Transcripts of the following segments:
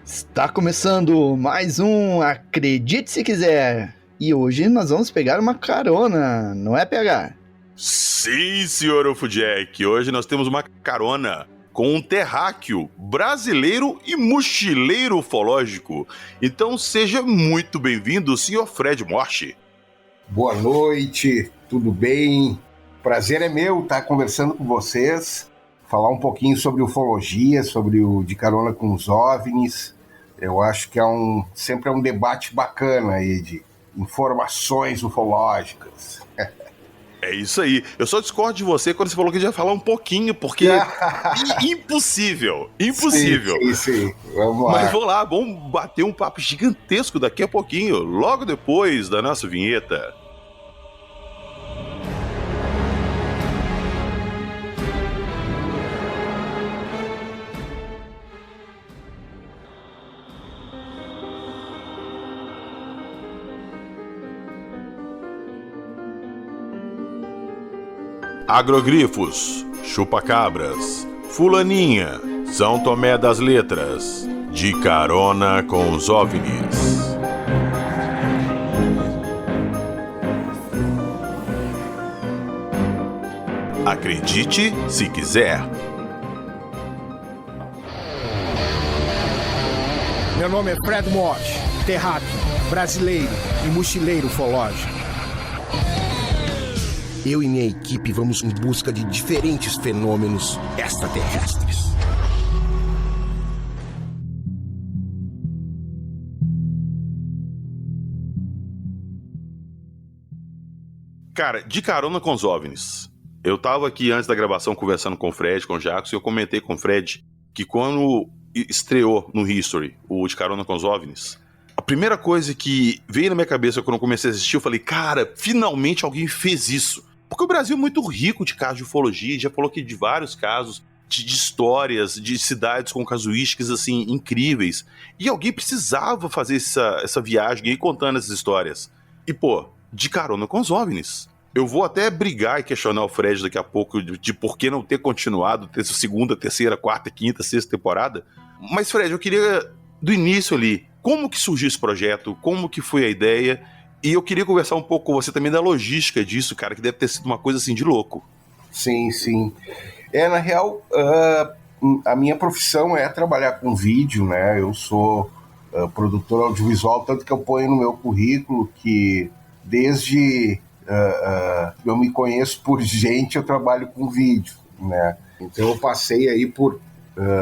Está começando mais um Acredite Se Quiser. E hoje nós vamos pegar uma carona, não é, PH? Sim, senhor Ufujack. Hoje nós temos uma carona com um terráqueo brasileiro e mochileiro ufológico. Então seja muito bem-vindo, senhor Fred Morte. Boa noite, tudo bem? Prazer é meu estar conversando com vocês, falar um pouquinho sobre ufologia, sobre o De Carona com os OVNIs. Eu acho que sempre é um debate bacana aí de informações ufológicas. É isso aí. Eu só discordo de você quando você falou que já ia falar um pouquinho, porque impossível. Sim. Vamos lá. Mas vamos lá, vamos bater um papo gigantesco daqui a pouquinho, logo depois da nossa vinheta. Agrogrifos, Chupacabras, Fulaninha, São Tomé das Letras, De Carona com os OVNIs. Acredite se quiser. Meu nome é Fred Morte, terráqueo, brasileiro e mochileiro ufológico. Eu e minha equipe vamos em busca de diferentes fenômenos extraterrestres. Cara, De Carona com os OVNIs. Eu tava aqui antes da gravação conversando com o Fred, com o Jackson, e eu comentei com o Fred que quando estreou no History o De Carona com os OVNIs, a primeira coisa que veio na minha cabeça quando eu comecei a assistir, eu falei, cara, finalmente alguém fez isso. Porque o Brasil é muito rico de casos de ufologia, já falou aqui de vários casos, de histórias, de cidades com casuísticas, assim, incríveis. E alguém precisava fazer essa viagem aí contando essas histórias. E, pô, De Carona com os OVNIs. Eu vou até brigar e questionar o Fred daqui a pouco de por que não ter continuado, ter segunda, terceira, quarta, quinta, sexta temporada. Mas, Fred, eu queria, do início ali, como que surgiu esse projeto, como que foi a ideia. E eu queria conversar um pouco com você também da logística disso, cara, que deve ter sido uma coisa assim de louco. Sim. Na real, a minha profissão é trabalhar com vídeo, né? Eu sou produtor audiovisual, tanto que eu ponho no meu currículo que desde eu me conheço por gente, eu trabalho com vídeo, né? Então eu passei aí por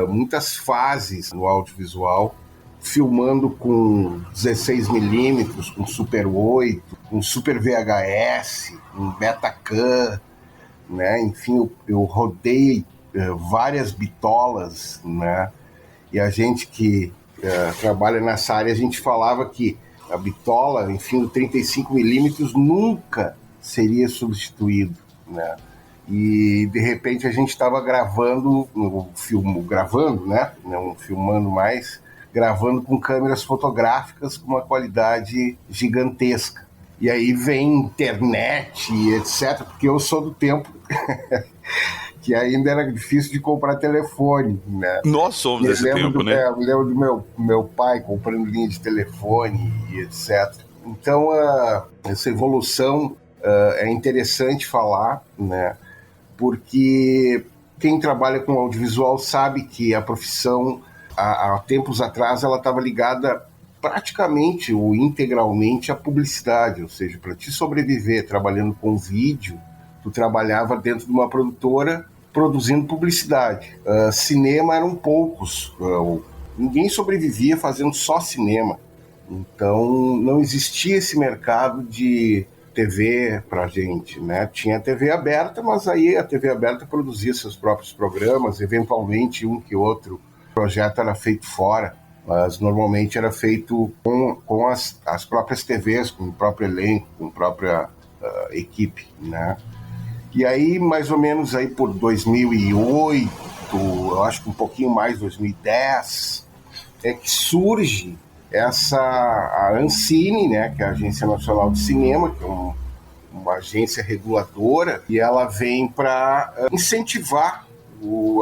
muitas fases no audiovisual, filmando com 16mm, com Super 8, com Super VHS, com Betacam, né? Enfim, eu rodei várias bitolas, né? E a gente que trabalha nessa área, a gente falava que a bitola, enfim, o 35mm nunca seria substituído, né? E de repente a gente estava gravando, né? Não filmando mais, gravando com câmeras fotográficas com uma qualidade gigantesca. E aí vem internet e etc, porque eu sou do tempo que ainda era difícil de comprar telefone, né? Nós somos desse tempo, né? Eu me lembro do meu pai comprando linha de telefone e etc. Então, essa evolução é interessante falar, né? Porque quem trabalha com audiovisual sabe que a profissão, há tempos atrás, ela estava ligada praticamente ou integralmente à publicidade, ou seja, para te sobreviver trabalhando com vídeo, tu trabalhava dentro de uma produtora produzindo publicidade. Cinema eram poucos, ninguém sobrevivia fazendo só cinema, então não existia esse mercado de TV pra gente, né? Tinha a TV aberta, mas aí a TV aberta produzia seus próprios programas, eventualmente um que outro projeto era feito fora, mas normalmente era feito com as próprias TVs, com o próprio elenco, com a própria equipe, né? E aí, mais ou menos aí por 2008, eu acho que um pouquinho mais, 2010, é que surge a Ancine, né, que é a Agência Nacional de Cinema, que é uma agência reguladora, e ela vem para incentivar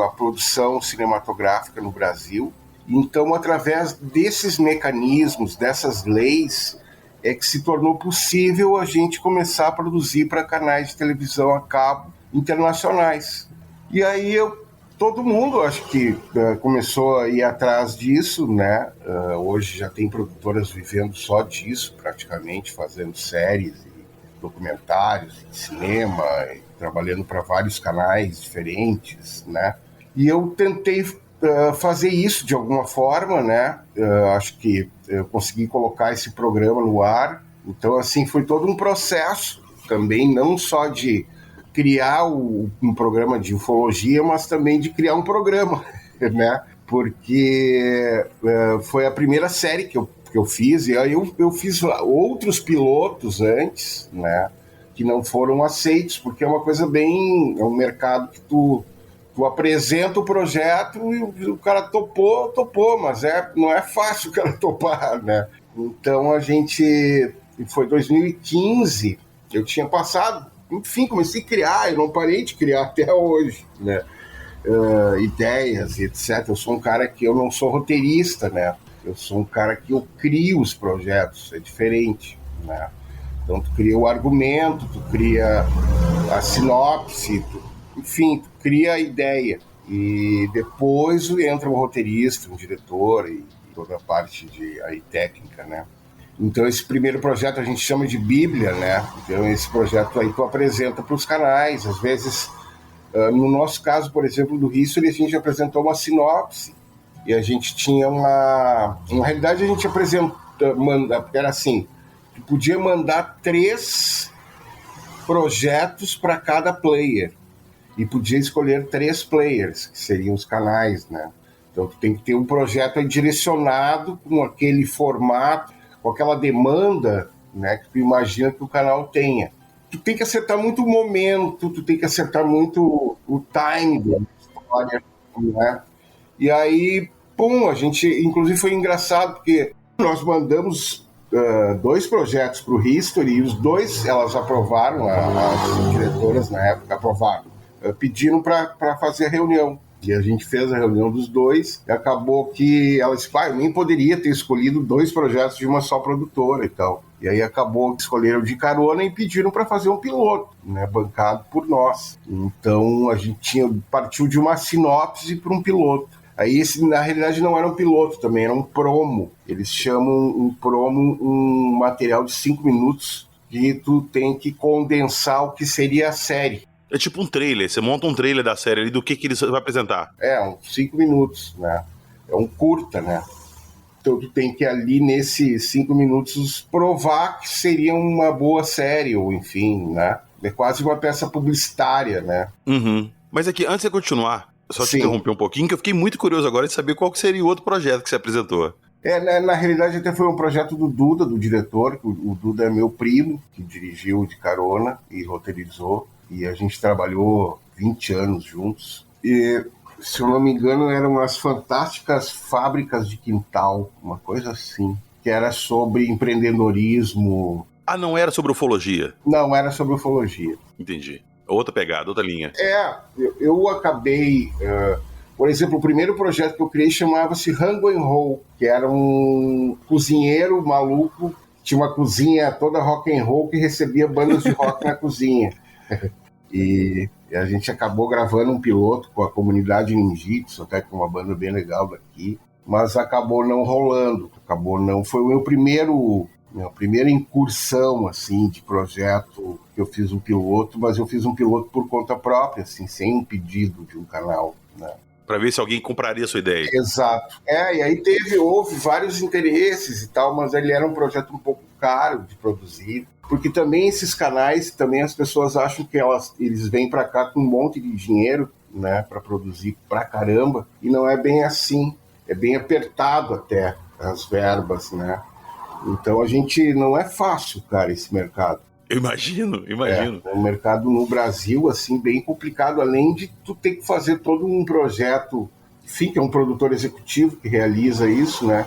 a produção cinematográfica no Brasil. Então, através desses mecanismos, dessas leis, é que se tornou possível a gente começar a produzir para canais de televisão a cabo internacionais. E aí todo mundo, acho que começou a ir atrás disso, né? Hoje já tem produtoras vivendo só disso, praticamente, fazendo séries e documentários, de cinema, e trabalhando para vários canais diferentes, né? E eu tentei fazer isso de alguma forma, né? Acho que eu consegui colocar esse programa no ar. Então, assim, foi todo um processo também, não só de criar um programa de ufologia, mas também de criar um programa, né? Porque foi a primeira série que eu fiz, e aí eu fiz outros pilotos antes, né? Que não foram aceitos, porque é uma coisa bem... É um mercado que tu apresenta o projeto e o cara topou, mas não é fácil o cara topar, né? Então foi 2015, eu tinha passado, enfim, comecei a criar, eu não parei de criar até hoje, né? Ideias, etc. Eu sou um cara que eu não sou roteirista, né? Eu sou um cara que eu crio os projetos, é diferente, né? Então tu cria o argumento, tu cria a sinopse, enfim, tu cria a ideia. E depois entra um roteirista, um diretor e toda a parte aí técnica, né? Então esse primeiro projeto a gente chama de Bíblia, né? Então esse projeto aí tu apresenta para os canais. Às vezes, no nosso caso, por exemplo, do History, a gente apresentou uma sinopse e a gente tinha na realidade a gente era assim, tu podia mandar 3 projetos para cada player e podia escolher 3 players, que seriam os canais, né? Então tu tem que ter um projeto direcionado com aquele formato, com aquela demanda, né, que tu imagina que o canal tenha. Tu tem que acertar muito o momento, tu tem que acertar muito o time da história, né? E aí, a gente, inclusive foi engraçado, porque nós mandamos 2 projetos para o History e os 2 elas aprovaram, as diretoras na época aprovaram, pediram para fazer a reunião. E a gente fez a reunião dos 2 e acabou que ela disse, eu nem poderia ter escolhido 2 projetos de uma só produtora e tal. E aí acabou que escolheram de carona e pediram para fazer um piloto, né, bancado por nós. Então a gente partiu de uma sinopse para um piloto. Aí esse, na realidade, não era um piloto também, era um promo. Eles chamam um promo um material de 5 minutos que tu tem que condensar o que seria a série. É tipo um trailer, você monta um trailer da série ali do que eles vão apresentar. Uns 5 minutos, né? É um curta, né? Então tu tem que ali, nesses 5 minutos, provar que seria uma boa série, ou enfim, né? É quase uma peça publicitária, né? Uhum. Mas aqui, antes de continuar, só te interromper um pouquinho, que eu fiquei muito curioso agora de saber qual que seria o outro projeto que você apresentou. Na realidade até foi um projeto do Duda, do diretor. O Duda é meu primo, que dirigiu de carona e roteirizou. E a gente trabalhou 20 anos juntos. E, se eu não me engano, eram as Fantásticas Fábricas de Quintal, uma coisa assim, que era sobre empreendedorismo. Ah, não era sobre ufologia? Não, era sobre ufologia. Entendi. Outra pegada, outra linha. Eu acabei... por exemplo, o primeiro projeto que eu criei chamava-se Rango and Roll, que era um cozinheiro maluco, tinha uma cozinha toda rock and roll que recebia bandas de rock na cozinha. E a gente acabou gravando um piloto com a comunidade Ninjitsu, até com uma banda bem legal daqui, mas acabou não rolando, foi minha primeira incursão assim de projeto que eu fiz um piloto, mas eu fiz um piloto por conta própria, assim, sem um pedido de um canal, né? Para ver se alguém compraria a sua ideia. Exato. E aí houve vários interesses e tal, mas ele era um projeto um pouco caro de produzir, porque também esses canais, também as pessoas acham que eles vêm para cá com um monte de dinheiro, né, para produzir pra caramba, e não é bem assim, é bem apertado até as verbas, né? Então não é fácil, cara, esse mercado. Eu imagino. É um mercado no Brasil, assim, bem complicado, além de tu ter que fazer todo um projeto, enfim, que é um produtor executivo que realiza isso, né?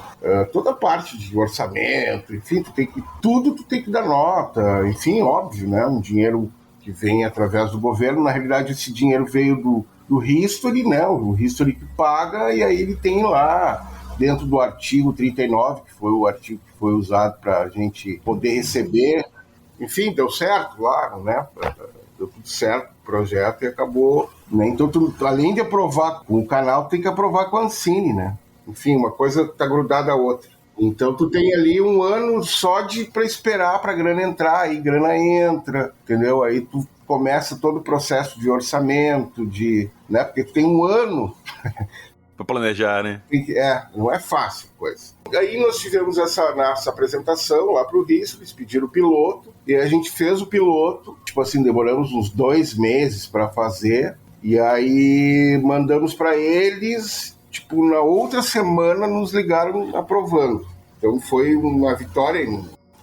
Toda a parte de orçamento, enfim, tu tem que dar nota, enfim, óbvio, né? Um dinheiro que vem através do governo, na realidade esse dinheiro veio do History, né? O History que paga, e aí ele tem lá dentro do artigo 39, que foi o artigo que foi usado para a gente poder receber. Enfim, deu certo, claro, né? Deu tudo certo o projeto e acabou, né? Então, além de aprovar com o canal, tem que aprovar com a Ancine, né? Enfim, uma coisa tá grudada à outra. Então, tu tem ali um ano só para esperar para a grana entrar, aí grana entra, entendeu? Aí tu começa todo o processo de orçamento, né? Porque tu tem um ano Pra planejar, né? não é fácil a coisa. Aí nós tivemos essa apresentação lá pro RIS, eles pediram o piloto, e a gente fez o piloto, tipo assim, demoramos uns 2 meses para fazer, e aí mandamos para eles, tipo, na outra semana nos ligaram aprovando. Então foi uma vitória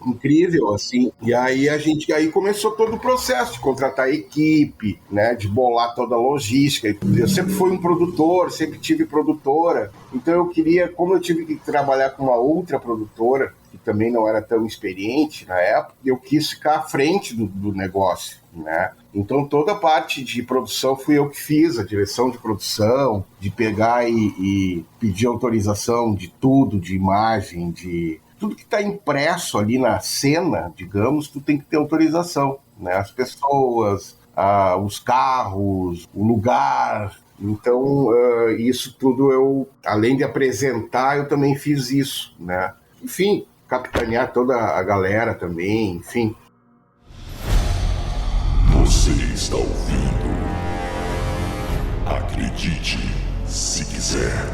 incrível, assim. E aí começou todo o processo de contratar a equipe, né, de bolar toda a logística. Eu sempre fui um produtor, sempre tive produtora. Então eu queria, como eu tive que trabalhar com uma outra produtora, que também não era tão experiente na época, eu quis ficar à frente do negócio, né? Então toda a parte de produção fui eu que fiz, a direção de produção, de pegar e pedir autorização de tudo, de imagem, de tudo que está impresso ali na cena, digamos, tu tem que ter autorização, né? As pessoas, os carros, o lugar. Então, isso tudo eu, além de apresentar, eu também fiz isso, né? Enfim, capitanear toda a galera também, enfim. Você está ouvindo? Acredite, se quiser.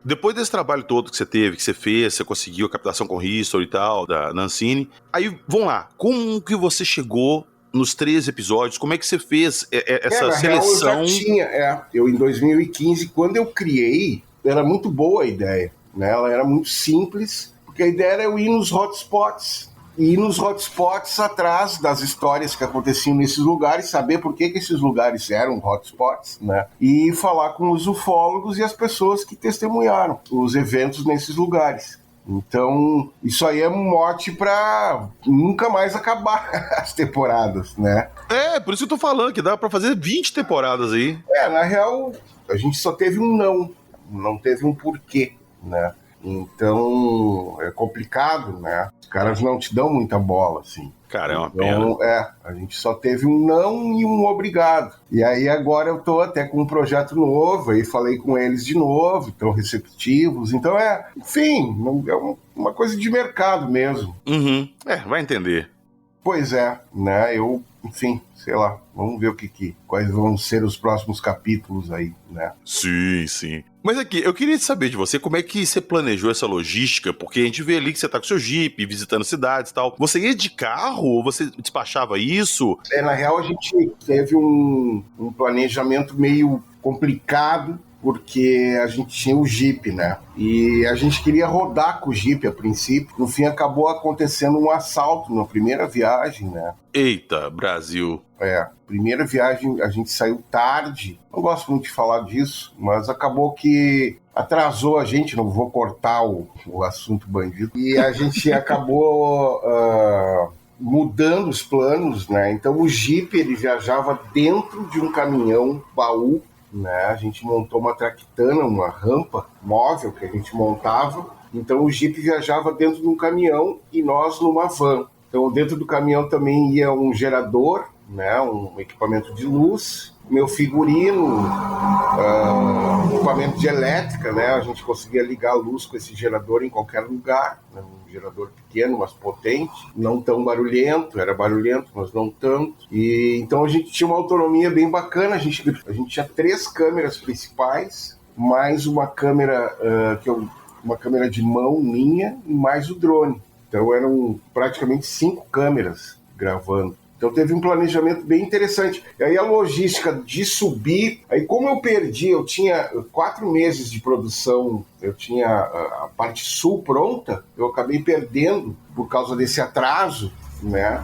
Depois desse trabalho todo que você teve, que você fez, você conseguiu a captação com History e tal, da Ancine, aí, vamos lá, como que você chegou nos 13 episódios? Como é que você fez essa seleção? Real, eu já tinha, eu em 2015, quando eu criei, era muito boa a ideia, né? Ela era muito simples, porque a ideia era eu ir nos hotspots, e ir nos hotspots atrás das histórias que aconteciam nesses lugares, saber por que esses lugares eram hotspots, né? E falar com os ufólogos e as pessoas que testemunharam os eventos nesses lugares. Então, isso aí é um mote pra nunca mais acabar as temporadas, né? Por isso que eu tô falando, que dá pra fazer 20 temporadas aí. Na real, a gente só teve um não teve um porquê, né? Então, é complicado, né? Os caras não te dão muita bola, assim. Cara, é uma então, pena. A gente só teve um não e um obrigado. E aí agora eu tô até com um projeto novo, aí falei com eles de novo, estão receptivos. Então enfim, é uma coisa de mercado mesmo. Uhum. Vai entender. Pois é, né? Enfim, sei lá, vamos ver quais vão ser os próximos capítulos aí, né? Sim, sim. Mas aqui, eu queria saber de você como é que você planejou essa logística, porque a gente vê ali que você tá com seu Jeep, visitando cidades e tal. Você ia de carro ou você despachava isso? Na real, a gente teve um planejamento meio complicado, porque a gente tinha o Jeep, né? E a gente queria rodar com o Jeep a princípio. No fim, acabou acontecendo um assalto na primeira viagem, né? Eita, Brasil. Primeira viagem a gente saiu tarde. Não gosto muito de falar disso, mas acabou que atrasou a gente. Não vou cortar o assunto bandido. E a gente acabou mudando os planos, né? Então o Jeep, ele viajava dentro de um caminhão baú, né? A gente montou uma traquitana, uma rampa móvel que a gente montava. Então o Jeep viajava dentro de um caminhão e nós numa van. Então dentro do caminhão também ia um gerador, né? Um equipamento de luz, meu figurino, equipamento de elétrica, né? A gente conseguia ligar a luz com esse gerador em qualquer lugar, né? Um gerador pequeno, mas potente, não tão barulhento, era barulhento, mas não tanto. E então a gente tinha uma autonomia bem bacana. A gente tinha 3 câmeras principais, mais uma câmera uma câmera de mão minha e mais o drone. Então eram praticamente 5 câmeras gravando. Então teve um planejamento bem interessante. E aí a logística de subir, aí como eu tinha 4 meses de produção, eu tinha a parte sul pronta, eu acabei perdendo por causa desse atraso, né?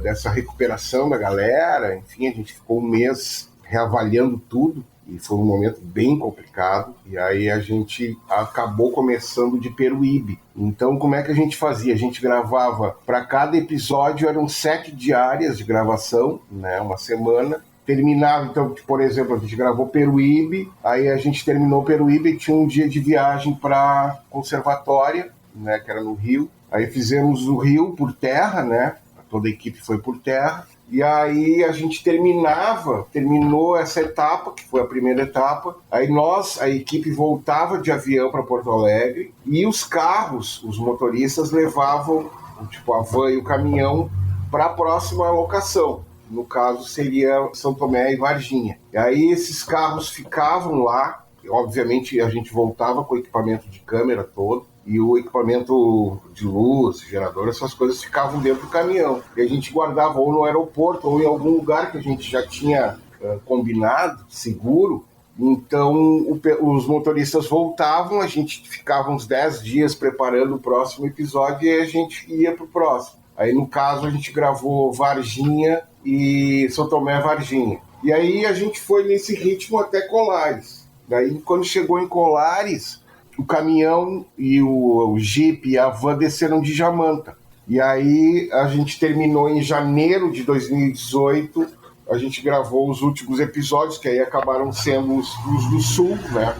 Dessa recuperação da galera. Enfim, a gente ficou um mês reavaliando tudo. E foi um momento bem complicado. E aí a gente acabou começando de Peruíbe. Então, como é que a gente fazia? A gente gravava, para cada episódio, eram 7 diárias de gravação, né? Uma semana. Terminava, então, por exemplo, a gente gravou Peruíbe, aí a gente terminou Peruíbe e tinha um dia de viagem para Conservatória, né? Que era no Rio. Aí fizemos o Rio por terra, né? Toda a equipe foi por terra. E aí a gente terminou essa etapa, que foi a primeira etapa. Aí a equipe voltava de avião para Porto Alegre e os carros, os motoristas levavam, tipo, a van e o caminhão para a próxima locação. No caso seria São Tomé e Varginha. E aí esses carros ficavam lá, obviamente a gente voltava com o equipamento de câmera todo, e o equipamento de luz, gerador, essas coisas ficavam dentro do caminhão. E a gente guardava ou no aeroporto ou em algum lugar que a gente já tinha combinado, seguro. Então os motoristas voltavam, a gente ficava uns 10 dias preparando o próximo episódio e a gente ia pro próximo. Aí no caso a gente gravou Varginha e São Tomé Varginha. E aí a gente foi nesse ritmo até Colares. Daí quando chegou em Colares, o caminhão e o Jeep e a van desceram de Jamanta. E aí a gente terminou em janeiro de 2018, a gente gravou os últimos episódios, que aí acabaram sendo os do Sul, né?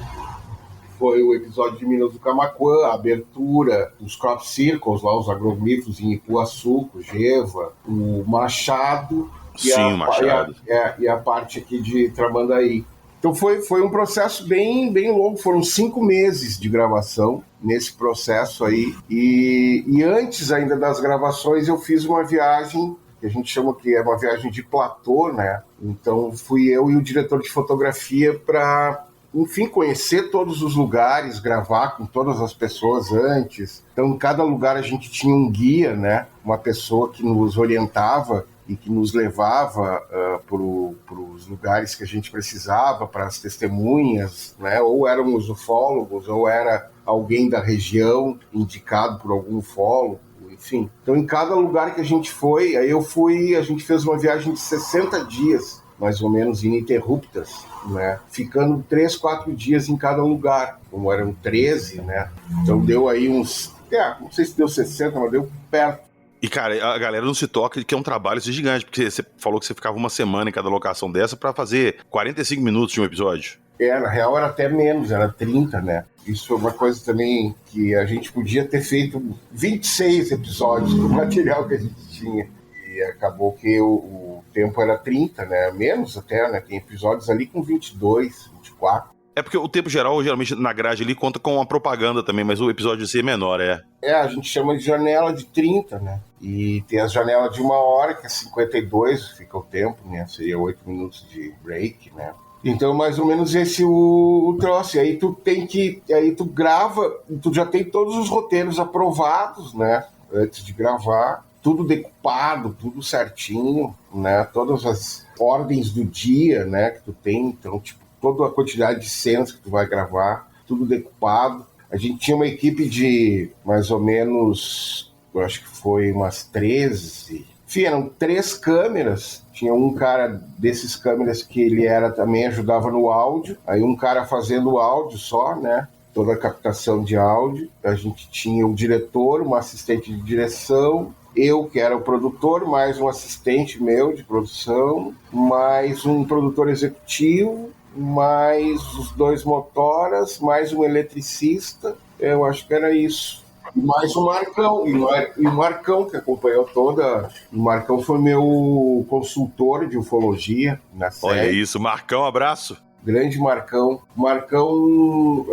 Foi o episódio de Minas do Camaquã, a abertura dos crop circles, lá os agroglifos em Ipuaçu, Cogeva, o Machado. Sim, o Machado. E a parte aqui de Tramandaí. Então foi um processo bem, bem longo, foram 5 meses de gravação nesse processo aí. E antes ainda das gravações eu fiz uma viagem, que a gente chama que é uma viagem de platô, né? Então fui eu e o diretor de fotografia para, enfim, conhecer todos os lugares, gravar com todas as pessoas antes. Então em cada lugar a gente tinha um guia, né? Uma pessoa que nos orientava e que nos levava para os lugares que a gente precisava, para as testemunhas, né? Ou eram os ufólogos, ou era alguém da região indicado por algum ufólogo, enfim. Então, em cada lugar que a gente foi, a gente fez uma viagem de 60 dias, mais ou menos, ininterruptas, né? Ficando 3, 4 dias em cada lugar, como eram 13, né? Então, deu aí uns... não sei se deu 60, mas deu perto. E, cara, a galera não se toca que é um trabalho gigante, porque você falou que você ficava uma semana em cada locação dessa pra fazer 45 minutos de um episódio. Na real era até menos, era 30, né? Isso foi uma coisa também que a gente podia ter feito 26 episódios do material que a gente tinha. E acabou que o tempo era 30, né? Menos até, né? Tem episódios ali com 22, 24. É porque o tempo geral, geralmente, na grade ali, conta com a propaganda também, mas o episódio em si é menor, a gente chama de janela de 30, né? E tem as janelas de 1 hora, que é 52, fica o tempo, né? Seria 8 minutos de break, né? Então, mais ou menos esse o troço. E aí tu grava, tu já tem todos os roteiros aprovados, né? Antes de gravar. Tudo decupado, tudo certinho, né? Todas as ordens do dia, né? Que tu tem, então, tipo, toda a quantidade de cenas que tu vai gravar, tudo decupado. A gente tinha uma equipe de mais ou menos, eu acho que foi umas 13. Enfim, eram 3 câmeras. Tinha um cara desses câmeras que ele também ajudava no áudio. Aí um cara fazendo o áudio só, né? Toda a captação de áudio. A gente tinha um diretor, uma assistente de direção, eu que era o produtor, mais um assistente meu de produção, mais um produtor executivo, mais os 2 motoras, mais um eletricista, eu acho que era isso. E mais o Marcão, e o Marcão que acompanhou toda. O Marcão foi meu consultor de ufologia na série. Olha isso, Marcão, abraço. Grande Marcão. O Marcão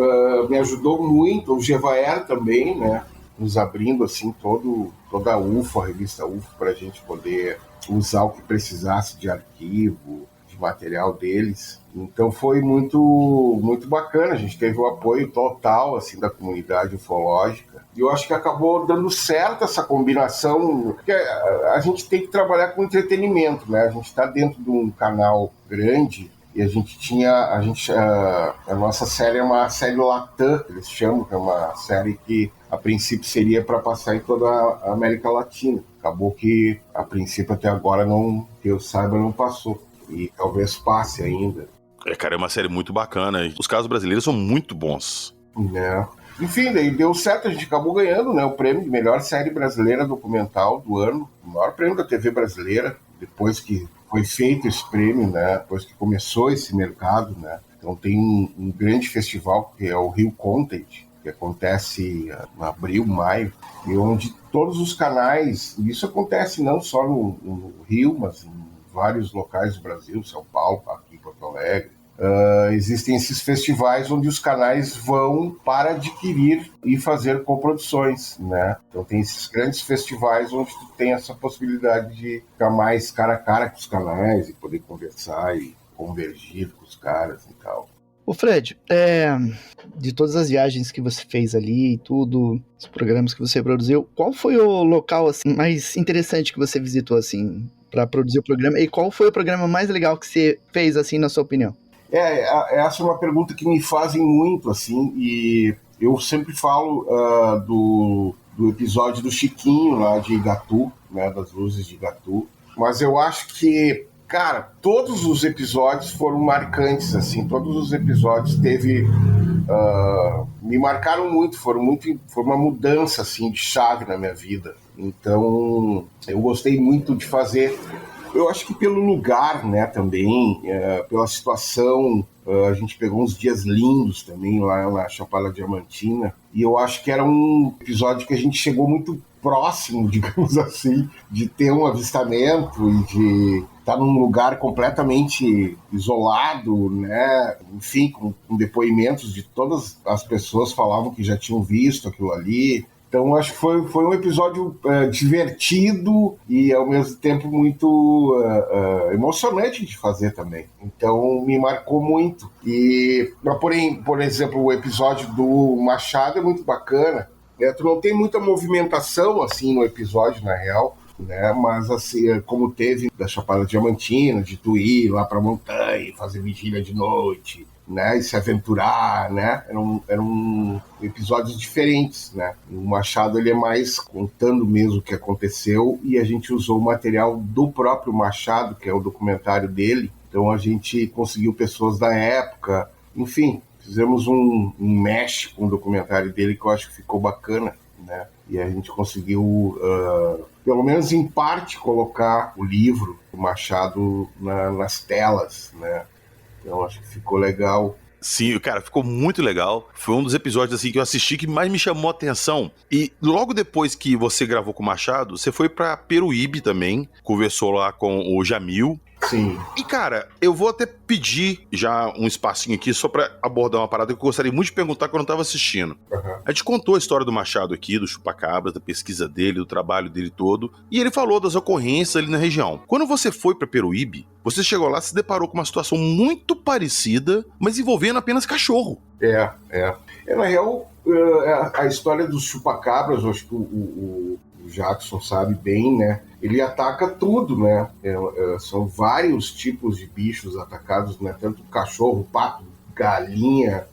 me ajudou muito, o Gevaer também, né? Nos abrindo assim toda a UFO, a revista UFO, para a gente poder usar o que precisasse de arquivo, material deles. Então foi muito, muito bacana. A gente teve o apoio total assim, da comunidade ufológica. E eu acho que acabou dando certo essa combinação, porque a gente tem que trabalhar com entretenimento, né? A gente está dentro de um canal grande e a nossa série é uma série Latam, que eles chamam, que é uma série que a princípio seria para passar em toda a América Latina. Acabou que a princípio até agora, que eu saiba, não passou. E talvez passe ainda. Cara, é uma série muito bacana. Os casos brasileiros são muito bons. Né? Enfim, daí deu certo, a gente acabou ganhando, né, o prêmio de melhor série brasileira documental do ano, o maior prêmio da TV brasileira, depois que foi feito esse prêmio, né, depois que começou esse mercado, né. Então tem um grande festival que é o Rio Content, que acontece em abril, maio, e onde todos os canais, e isso acontece não só no Rio, mas em vários locais do Brasil, São Paulo, aqui em Porto Alegre. Existem esses festivais onde os canais vão para adquirir e fazer coproduções, né? Então tem esses grandes festivais onde tu tem essa possibilidade de ficar mais cara a cara com os canais e poder conversar e convergir com os caras e tal. Ô Fred, de todas as viagens que você fez ali e tudo, os programas que você produziu, qual foi o local assim, mais interessante que você visitou assim, para produzir o programa? E qual foi o programa mais legal que você fez, assim, na sua opinião? Essa é uma pergunta que me fazem muito, assim, e eu sempre falo do episódio do Chiquinho lá de Igatu, né, das luzes de Igatu, mas eu acho que, cara, todos os episódios foram marcantes, assim, todos os episódios me marcaram muito, foi uma mudança, assim, de chave na minha vida. Então, eu gostei muito de fazer. Eu acho que pelo lugar, né, também, pela situação, a gente pegou uns dias lindos também lá na Chapada Diamantina, e eu acho que era um episódio que a gente chegou muito próximo, digamos assim, de ter um avistamento e de estar num lugar completamente isolado, né, enfim, com depoimentos de todas as pessoas falavam que já tinham visto aquilo ali. Então, acho que foi um episódio divertido e, ao mesmo tempo, muito emocionante de fazer também. Então, me marcou muito. E, porém, por exemplo, o episódio do Machado é muito bacana. Tu não tem muita movimentação, assim, no episódio, na real, né? Mas, assim, como teve da Chapada Diamantina, de tu ir lá pra montanha, fazer vigília de noite, né, e se aventurar, né, eram episódios diferentes, né. O Machado, ele é mais contando mesmo o que aconteceu, e a gente usou o material do próprio Machado, que é o documentário dele, então a gente conseguiu pessoas da época, enfim, fizemos um mesh com o documentário dele que eu acho que ficou bacana, né, e a gente conseguiu, pelo menos em parte, colocar o livro do Machado nas telas, né. Então acho que ficou legal. Sim, cara, ficou muito legal. Foi um dos episódios assim que eu assisti que mais me chamou a atenção. E logo depois que você gravou com o Machado, você foi pra Peruíbe também, conversou lá com o Jamil. Sim. E, cara, eu vou até pedir já um espacinho aqui só pra abordar uma parada que eu gostaria muito de perguntar quando eu tava assistindo. Uhum. A gente contou a história do Machado aqui, do chupacabras, da pesquisa dele, do trabalho dele todo, e ele falou das ocorrências ali na região. Quando você foi pra Peruíbe, você chegou lá e se deparou com uma situação muito parecida, mas envolvendo apenas cachorro. Na real, a história dos chupacabras, eu acho que o Jackson sabe bem, né? Ele ataca tudo, né? São vários tipos de bichos atacados, né? Tanto cachorro, pato, galinha.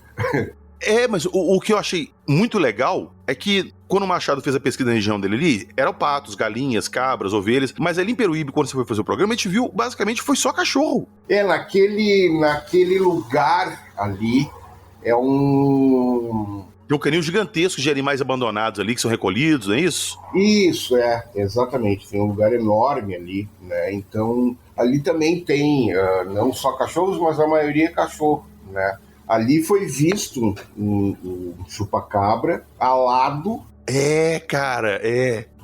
Mas o que eu achei muito legal é que quando o Machado fez a pesquisa na região dele ali, eram patos, galinhas, cabras, ovelhas, mas ali em Peruíbe, quando você foi fazer o programa, a gente viu, basicamente, foi só cachorro. Naquele lugar ali, Tem um canil gigantesco de animais abandonados ali, que são recolhidos, não é isso? Isso, exatamente. Tem um lugar enorme ali, né? Então, ali também tem não só cachorros, mas a maioria é cachorro, né? Ali foi visto um chupacabra alado. Cara.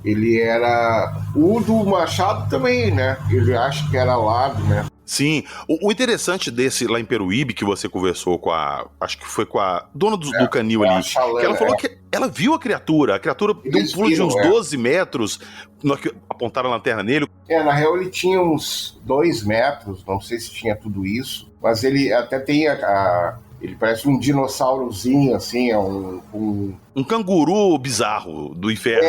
Ele era... O do Machado também, né? Ele acha que era alado, né? Sim. O interessante desse lá em Peruíbe, que você conversou com acho que foi com a dona do canil ali, Chalana, que ela falou que ela viu a criatura deu um pulo de uns 12 metros, apontaram a lanterna nele. Na real ele tinha uns 2 metros, não sei se tinha tudo isso, mas ele até tem ele parece um dinossaurozinho, assim, um canguru bizarro do inferno.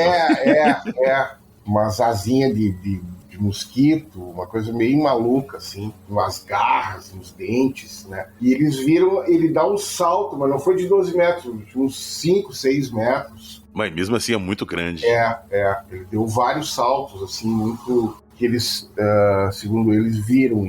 Umas asinhas de mosquito, uma coisa meio maluca, assim, umas garras, uns dentes, né? E eles viram, ele dá um salto, mas não foi de 12 metros, de uns 5, 6 metros. Mas mesmo assim é muito grande. Ele deu vários saltos, assim, muito... que eles, segundo eles, viram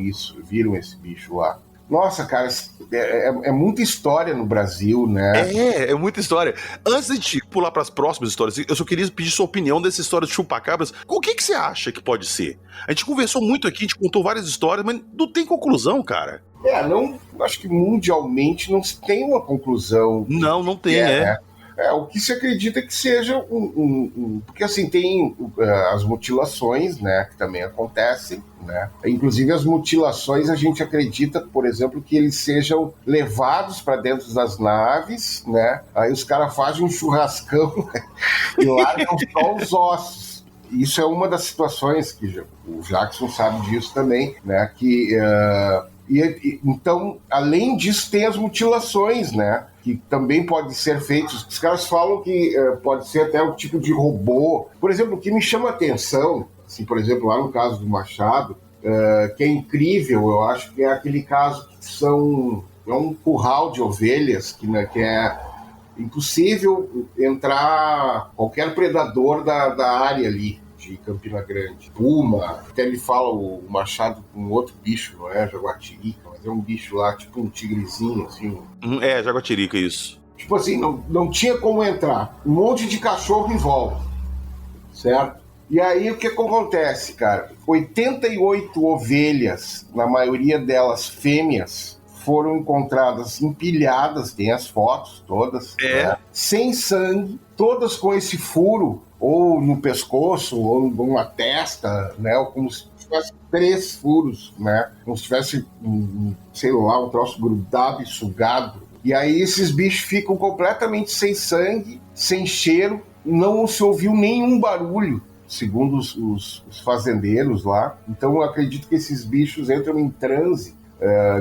esse bicho lá. Nossa, cara, é muita história no Brasil, né? É muita história. Antes de a gente pular para as próximas histórias, eu só queria pedir sua opinião dessa história de chupacabras. O que você acha que pode ser? A gente conversou muito aqui, a gente contou várias histórias, mas não tem conclusão, cara. Não, acho que mundialmente não se tem uma conclusão. Não tem, né? O que se acredita que seja porque assim, tem as mutilações, né, que também acontecem, né? Inclusive as mutilações a gente acredita, por exemplo, que eles sejam levados para dentro das naves, né? Aí os caras fazem um churrascão e largam só os ossos. Isso é uma das situações que o Jackson sabe disso também, né? Então, além disso, tem as mutilações, né? Que também podem ser feitos. Os caras falam que pode ser até um tipo de robô. Por exemplo, o que me chama a atenção, assim, por exemplo, lá no caso do Machado, que é incrível, eu acho que é aquele caso que é um curral de ovelhas, que é impossível entrar qualquer predador da área ali de Campina Grande. Puma, até ele fala o Machado com outro bicho, não é jaguatirica, mas é um bicho lá, tipo um tigrezinho, assim. Jaguatirica, isso. Tipo assim, não tinha como entrar. Um monte de cachorro em volta, certo? E aí o que acontece, cara? 88 ovelhas, na maioria delas fêmeas, foram encontradas empilhadas, tem as fotos todas, né? Sem sangue, todas com esse furo, ou no pescoço, ou na testa, né? Ou como se tivesse 3 furos, né? Como se tivesse, sei lá, um troço grudado e sugado. E aí esses bichos ficam completamente sem sangue, sem cheiro, não se ouviu nenhum barulho, segundo os fazendeiros lá. Então eu acredito que esses bichos entram em transe.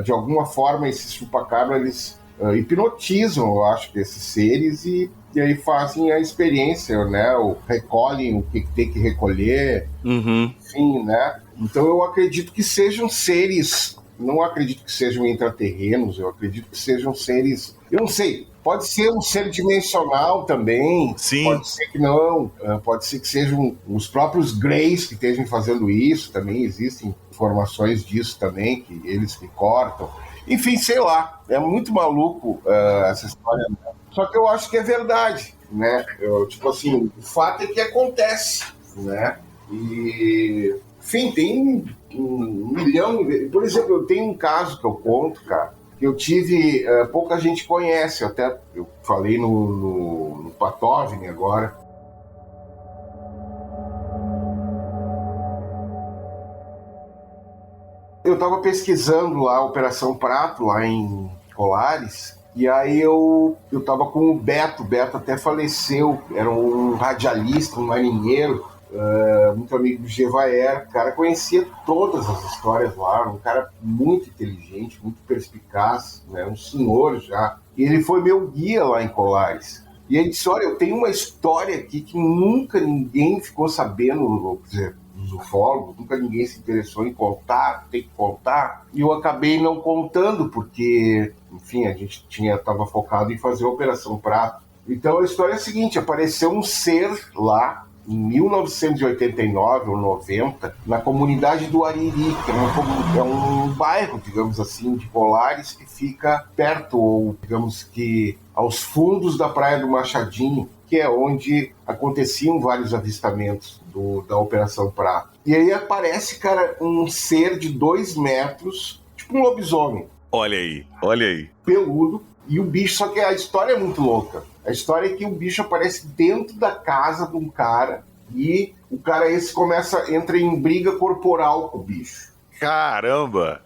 De alguma forma esses chupacabras eles hipnotizam, eu acho, esses seres e aí fazem a experiência, né? Ou recolhem o que tem que recolher, enfim, né? Então eu acredito que sejam seres, não acredito que sejam intraterrenos, eu acredito que sejam seres, eu não sei, pode ser um ser dimensional também, sim. Pode ser que não, pode ser que sejam os próprios Greys que estejam fazendo isso, também existem informações disso também, que eles que cortam. Enfim, sei lá, é muito maluco essa história. Só que eu acho que é verdade, né? Tipo assim, o fato é que acontece, né? E, enfim, tem um milhão... Por exemplo, eu tenho um caso que eu conto, cara, que eu tive... pouca gente conhece, até eu falei no Patovni agora. Eu estava pesquisando lá a Operação Prato, lá em Colares, e aí eu estava com o Beto até faleceu, era um radialista, um marinheiro, muito amigo do Gevaer, o cara conhecia todas as histórias lá, um cara muito inteligente, muito perspicaz, né, um senhor já, e ele foi meu guia lá em Colares. E ele disse, olha, eu tenho uma história aqui que nunca ninguém ficou sabendo, quer dizer, dos ufólogos, nunca ninguém se interessou em contar, tem que contar, e eu acabei não contando, porque, enfim, a gente estava focado em fazer a Operação Prato. Então a história é a seguinte, apareceu um ser lá, em 1989 ou 90, na comunidade do Ariri, que é um bairro, digamos assim, de Colares, que fica perto, ou digamos que aos fundos da Praia do Machadinho, que é onde aconteciam vários avistamentos da Operação Prato. E aí aparece, cara, um ser de 2 metros, tipo um lobisomem. Olha aí. Peludo. E o bicho, só que a história é muito louca. A história é que o bicho aparece dentro da casa de um cara e o cara esse entra em briga corporal com o bicho. Caramba!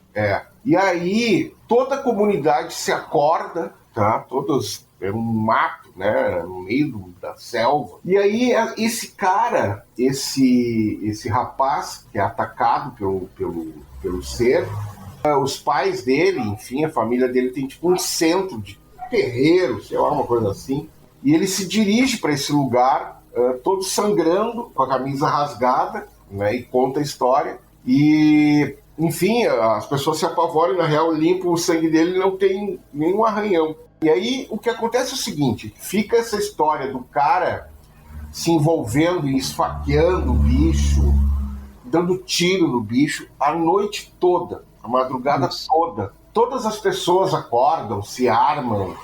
E aí toda a comunidade se acorda, tá? Todos... É um mato, né? No meio da selva. E aí esse cara, esse rapaz que é atacado pelo ser, os pais dele, enfim, a família dele tem tipo um centro de terreiro, sei lá, uma coisa assim. E ele se dirige para esse lugar, todo sangrando, com a camisa rasgada, né? E conta a história. E, enfim, as pessoas se apavoram e, na real, limpam o sangue dele e não tem nenhum arranhão. E aí o que acontece é o seguinte, fica essa história do cara se envolvendo e esfaqueando o bicho, dando tiro no bicho a noite toda, a madrugada todas as pessoas acordam, se armam,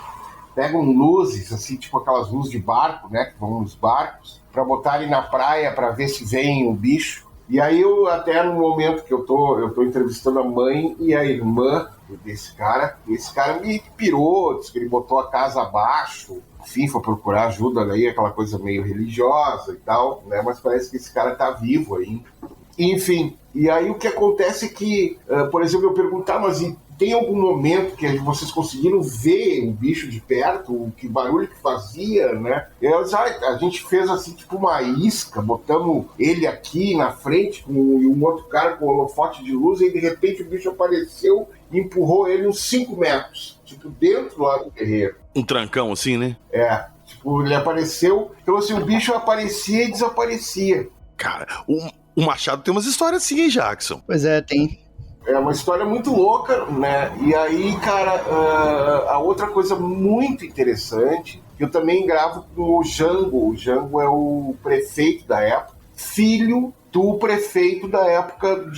pegam luzes, assim, tipo aquelas luzes de barco, né, que vão nos barcos, para botarem na praia para ver se vem o bicho. E aí eu, até no momento que eu tô entrevistando a mãe e a irmã desse cara, esse cara me pirou, disse que ele botou a casa abaixo, enfim, foi procurar ajuda aí, aquela coisa meio religiosa e tal, né, mas parece que esse cara tá vivo ainda. Enfim, e aí o que acontece é que, por exemplo, eu perguntar, mas tem algum momento que vocês conseguiram ver o bicho de perto, o que barulho que fazia, né? E eles, a gente fez assim, tipo uma isca, botamos ele aqui na frente com um outro cara com holofote de luz, e de repente o bicho apareceu e empurrou ele uns 5 metros, tipo dentro lá do terreiro. Um trancão assim, né? É, tipo, ele apareceu, então assim, o bicho aparecia e desaparecia. Cara, o Machado tem umas histórias assim, hein, Jackson? Pois é, tem. É uma história muito louca, né? E aí, cara, a outra coisa muito interessante, que eu também gravo com o Jango. O Jango é o prefeito da época, filho do prefeito da época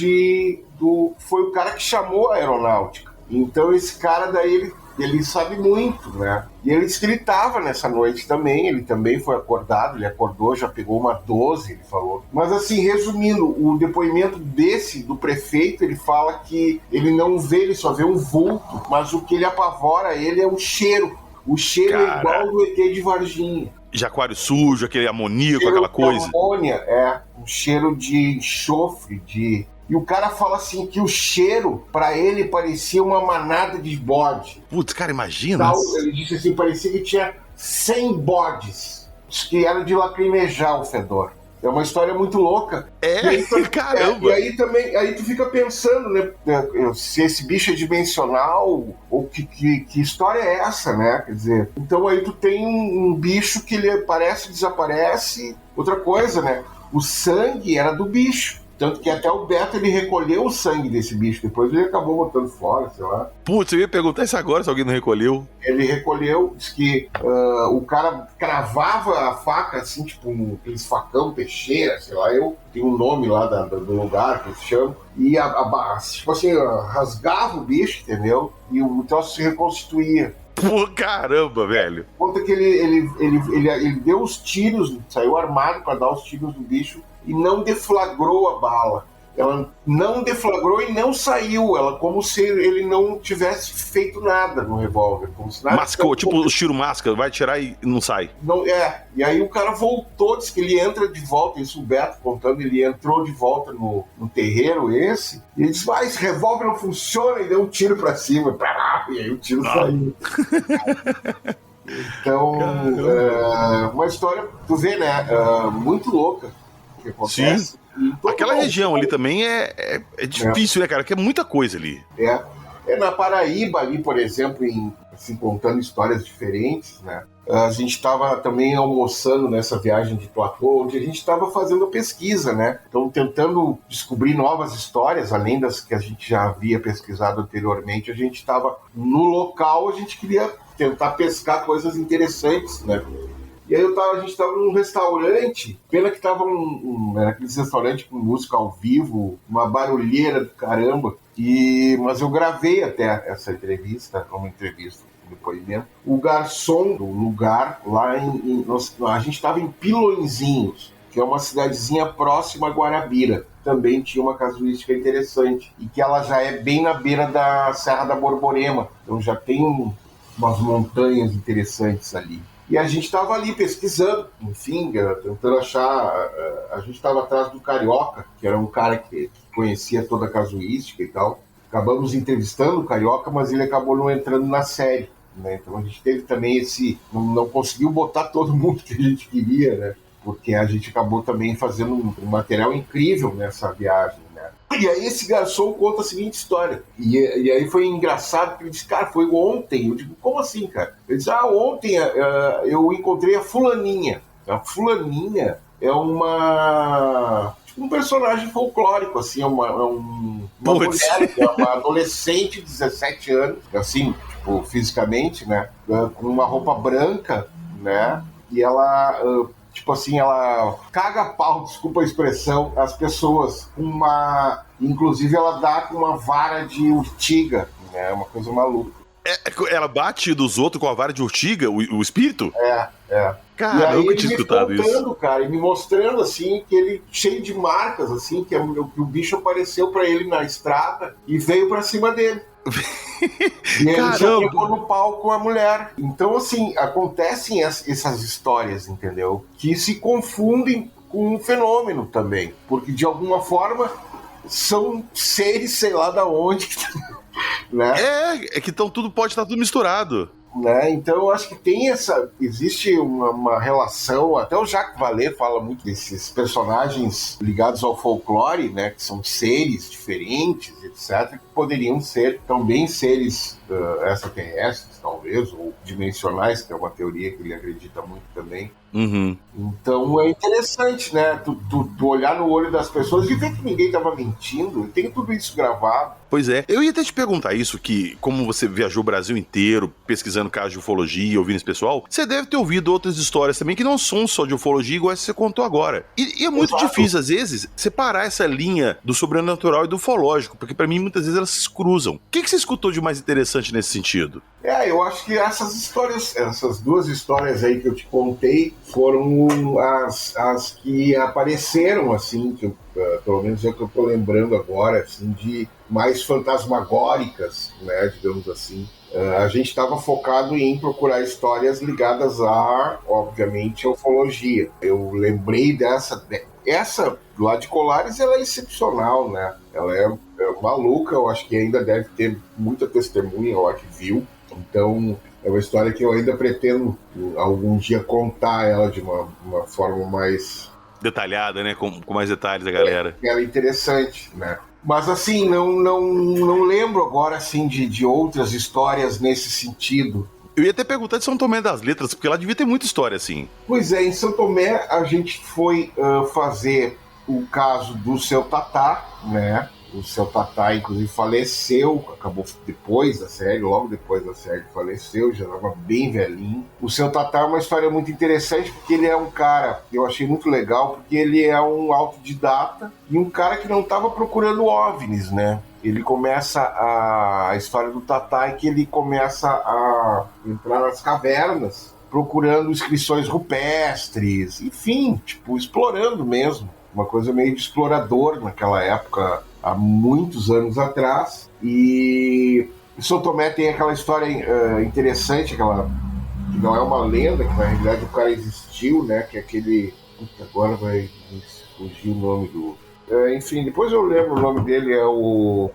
foi o cara que chamou a aeronáutica. Então esse cara daí, ele sabe muito, né? E ele disse que ele estava nessa noite também, ele também foi acordado, ele acordou, já pegou uma 12, ele falou. Mas assim, resumindo, o depoimento do prefeito, ele fala que ele não vê, ele só vê um vulto, mas o que ele apavora ele é o cheiro. O cheiro é igual do ET de Varginha. Jacuário sujo, aquele amoníaco, aquela coisa. Amônia, um cheiro de enxofre, E o cara fala assim que o cheiro, pra ele, parecia uma manada de bode. Putz, cara, imagina. Então, ele disse assim, parecia que tinha 100 bodes, que era de lacrimejar o fedor. É uma história muito louca. Caramba! E aí também, aí tu fica pensando, né, se esse bicho é dimensional, ou que história é essa, né? Quer dizer, então aí tu tem um bicho que ele aparece, desaparece. Outra coisa, né? O sangue era do bicho. Tanto que até o Beto, ele recolheu o sangue desse bicho. Depois ele acabou botando fora, sei lá. Putz, eu ia perguntar isso agora, se alguém não recolheu. Ele recolheu, disse que o cara cravava a faca, assim, tipo aqueles facão, peixeira, sei lá. Tem um nome lá do lugar que eles chamam. E, tipo assim, rasgava o bicho, entendeu? E o troço se reconstituía. Pô, caramba, velho. Conta que ele deu os tiros, saiu armado para dar os tiros no bicho e não deflagrou a bala. Ela não deflagrou e não saiu. Ela como se ele não tivesse feito nada no revólver. Como se nada mascou, tipo o tiro máscara, vai tirar e não sai. Não, e aí o cara voltou, disse que ele entra de volta, isso o Beto contando, ele entrou de volta no terreiro e ele disse, esse revólver não funciona, e deu um tiro pra cima, e aí o tiro saiu. Então, uma história, tu vê, né, muito louca que acontece. Sim. Aquela região ali também é difícil, né, cara? Que é muita coisa ali. Na Paraíba ali, por exemplo, assim, contando histórias diferentes, né? A gente estava também almoçando nessa viagem de platô, onde a gente estava fazendo pesquisa, né? Então, tentando descobrir novas histórias, além das que a gente já havia pesquisado anteriormente. A gente estava no local, a gente queria tentar pescar coisas interessantes, né? E aí a gente estava num restaurante, pena que estava aqueles restaurantes com música ao vivo, uma barulheira do caramba, mas eu gravei até essa entrevista, um depoimento. O garçom do lugar, lá a gente estava em Pilõezinhos, que é uma cidadezinha próxima a Guarabira. Também tinha uma casuística interessante, e que ela já é bem na beira da Serra da Borborema, então já tem umas montanhas interessantes ali. E a gente estava ali pesquisando, enfim, tentando achar. A gente estava atrás do Carioca, que era um cara que conhecia toda a casuística e tal. Acabamos entrevistando o Carioca, mas ele acabou não entrando na série, né? Então a gente teve também não conseguiu botar todo mundo que a gente queria, né? Porque a gente acabou também fazendo um material incrível nessa viagem, né? E aí esse garçom conta a seguinte história. E aí foi engraçado, que ele disse, cara, foi ontem. Eu digo, como assim, cara? Ele disse, ontem eu encontrei a fulaninha. A fulaninha é um personagem folclórico, assim, uma mulher, é uma adolescente de 17 anos, assim, tipo, fisicamente, né? Com uma roupa branca, né? E ela... tipo assim, ela caga pau, desculpa a expressão, as pessoas. Inclusive ela dá com uma vara de urtiga, né? É uma coisa maluca. Ela bate dos outros com a vara de urtiga, o espírito? É. Cara, e aí eu nunca ele tinha me escutado isso. contando, cara, e me mostrando, assim, que ele, cheio de marcas, assim, que o bicho apareceu pra ele na estrada e veio pra cima dele. E ele só pegou no pau com a mulher. Então, assim, acontecem essas histórias, entendeu? Que se confundem com um fenômeno também. Porque, de alguma forma, são seres, sei lá da onde, né? É que pode estar tudo misturado. Né? Então eu acho que existe uma relação, até o Jacques Vallée fala muito desses personagens ligados ao folclore, né, que são seres diferentes, etc., que poderiam ser também seres extraterrestres, talvez, ou dimensionais, que é uma teoria que ele acredita muito também. Uhum. Então é interessante, né, tu olhar no olho das pessoas e ver que ninguém estava mentindo, tem tudo isso gravado. Pois é, eu ia até te perguntar isso, que como você viajou o Brasil inteiro pesquisando casos de ufologia, ouvindo esse pessoal, você deve ter ouvido outras histórias também que não são só de ufologia, igual essa que você contou agora. E é muito difícil, às vezes, separar essa linha do sobrenatural e do ufológico, porque pra mim muitas vezes elas se cruzam. O que você escutou de mais interessante nesse sentido? Eu acho que essas duas histórias aí que eu te contei foram as que apareceram, assim, que pelo menos é o que eu tô lembrando agora, assim, de mais fantasmagóricas, né, digamos assim. A gente estava focado em procurar histórias ligadas obviamente, à ufologia. Eu lembrei essa lá de Colares, ela é excepcional, né? Ela é maluca, eu acho que ainda deve ter muita testemunha lá que viu. Então, é uma história que eu ainda pretendo algum dia contar ela de uma forma mais detalhada, né? Com mais detalhes da galera. Ela é interessante, né? Mas assim, não lembro agora assim de outras histórias nesse sentido. Eu ia até perguntar de São Tomé das Letras, porque lá devia ter muita história assim. Pois é, em São Tomé a gente foi fazer o caso do Seu Tatá, né? O Seu Tatá, inclusive, faleceu, acabou depois da série, logo depois da série faleceu, já estava bem velhinho. O Seu Tatá é uma história muito interessante, porque ele é um cara, eu achei muito legal, porque ele é um autodidata e um cara que não estava procurando OVNIs, né? Ele começa a história do Tatá é que ele começa a entrar nas cavernas, procurando inscrições rupestres, enfim, tipo, explorando mesmo. Uma coisa meio de explorador naquela época, há muitos anos atrás. E São Tomé tem aquela história interessante, que não é uma lenda, que na realidade o cara existiu, né? Que é aquele... Agora vai fugir o nome do... enfim, depois eu lembro o nome dele, é o...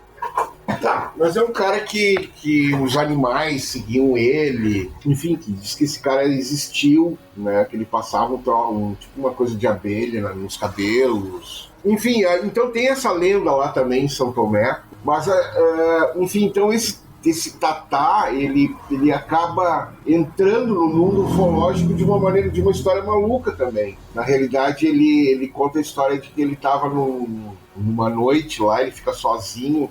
Tá, mas é um cara que os animais seguiam ele, enfim, que diz que esse cara existiu, né? Que ele passava tipo uma coisa de abelha nos cabelos. Enfim, então tem essa lenda lá também em São Tomé. Mas, enfim, então esse Tatá, ele acaba entrando no mundo ufológico de uma maneira, de uma história maluca também. Na realidade, ele conta a história de que ele estava numa noite lá, ele fica sozinho,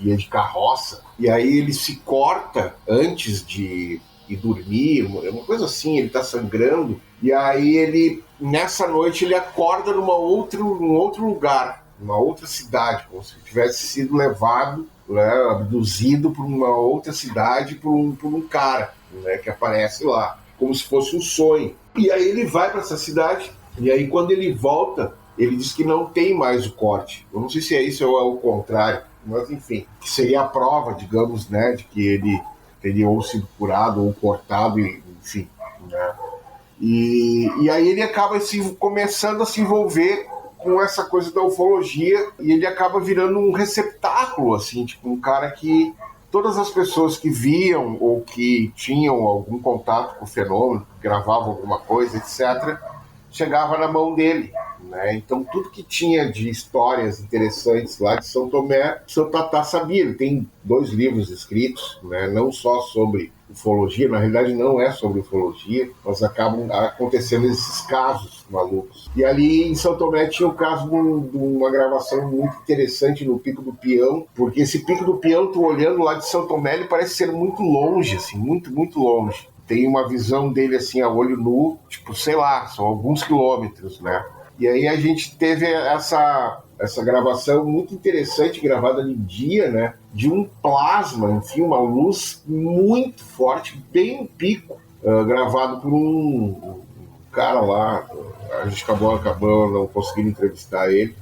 ia de carroça, e aí ele se corta antes de ir dormir, uma coisa assim, ele tá sangrando, e aí nessa noite ele acorda num outro lugar, numa outra cidade, como se tivesse sido levado, né, abduzido por uma outra cidade por um cara, né, que aparece lá, como se fosse um sonho. E aí ele vai para essa cidade, e aí quando ele volta, ele diz que não tem mais o corte. Eu não sei se é isso ou é o contrário, mas enfim, que seria a prova, digamos, né, de que ele teria ou sido curado ou cortado, enfim, né. E aí ele acaba começando a se envolver com essa coisa da ufologia, e ele acaba virando um receptáculo, assim, tipo um cara que todas as pessoas que viam ou que tinham algum contato com o fenômeno, gravavam alguma coisa, etc., chegava na mão dele, né? Então tudo que tinha de histórias interessantes lá de São Tomé, o Seu Tatá sabia. Ele tem 2 livros escritos, né? Não só sobre ufologia, na realidade não é sobre ufologia, mas acabam acontecendo esses casos malucos. E ali em São Tomé tinha o caso de uma gravação muito interessante no Pico do Peão, porque esse Pico do Peão, tu olhando lá de São Tomé, ele parece ser muito longe, assim, muito, muito longe. Tem uma visão dele assim a olho nu, tipo, sei lá, são alguns quilômetros, né? E aí a gente teve essa gravação muito interessante, gravada de dia, né? De um plasma, enfim, uma luz muito forte, bem um pico, gravado por um cara lá. A gente acabou não conseguindo entrevistar ele.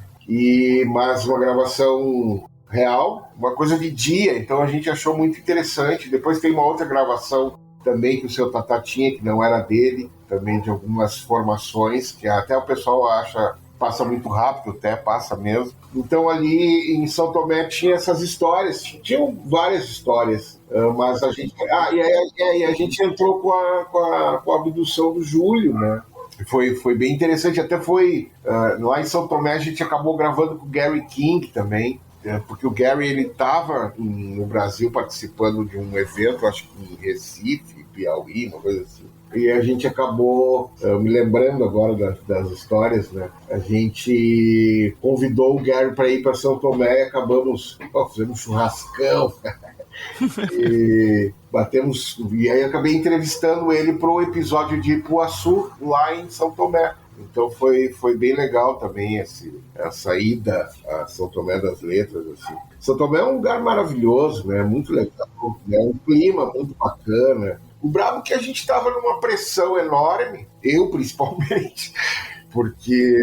Mas uma gravação real, uma coisa de dia, então a gente achou muito interessante. Depois tem uma outra gravação também que o seu Tatá tinha, que não era dele, também de algumas formações, que até o pessoal acha passa muito rápido, até passa mesmo. Então ali em São Tomé tinha essas histórias, tinham várias histórias, mas a gente... e a gente entrou com a abdução do Júlio, né? Foi bem interessante, até foi lá em São Tomé a gente acabou gravando com o Gary King também, porque o Gary ele estava no Brasil participando de um evento, acho que em Recife, Piauí, uma coisa assim. E a gente acabou, me lembrando agora das histórias, né? A gente convidou o Gary para ir para São Tomé e acabamos fazendo um churrascão. E aí acabei entrevistando ele para o episódio de Ipuaçu, lá em São Tomé. Então foi bem legal também essa ida a São Tomé das Letras. Assim. São Tomé é um lugar maravilhoso, né? Muito legal, né? Um clima muito bacana. O brabo é que a gente estava numa pressão enorme, eu principalmente, porque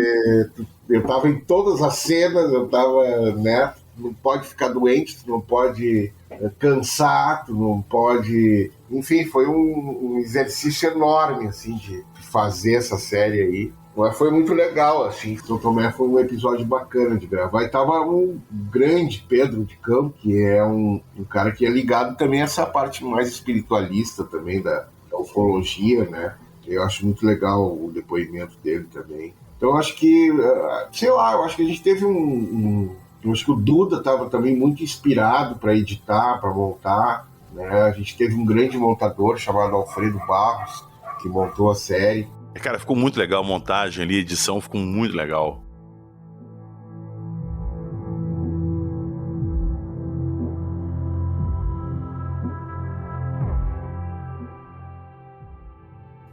eu estava em todas as cenas, eu estava, né? Não pode ficar doente, tu não pode cansar, tu não pode... Enfim, foi um exercício enorme, assim, de fazer essa série aí. Mas foi muito legal, assim. São Tomé foi um episódio bacana de gravar. E tava um grande Pedro de Campo, que é um cara que é ligado também a essa parte mais espiritualista também da ufologia, né? Eu acho muito legal o depoimento dele também. Então, eu acho que, sei lá, eu acho que a gente teve eu acho que o Duda estava também muito inspirado para editar, para montar, né? A gente teve um grande montador chamado Alfredo Barros, que montou a série. Cara, ficou muito legal a montagem ali, a edição ficou muito legal.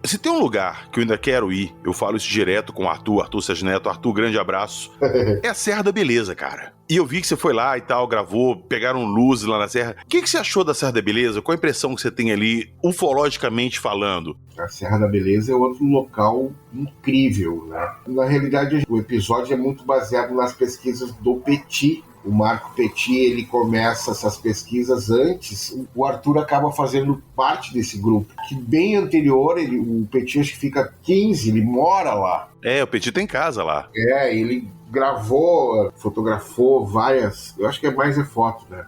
Se tem um lugar que eu ainda quero ir, eu falo isso direto com o Arthur Sérgio Neto. Arthur, grande abraço. É a Serra da Beleza, cara. E eu vi que você foi lá e tal, gravou, pegaram luzes lá na Serra. O que você achou da Serra da Beleza? Qual a impressão que você tem ali, ufologicamente falando? A Serra da Beleza é outro local incrível, né? Na realidade, o episódio é muito baseado nas pesquisas do Petit. O Marco Petit, ele começa essas pesquisas antes, o Arthur acaba fazendo parte desse grupo, que bem anterior, o Petit acho que fica 15, ele mora lá. O Petit tem casa lá. Ele gravou, fotografou várias, eu acho que mais foto, né?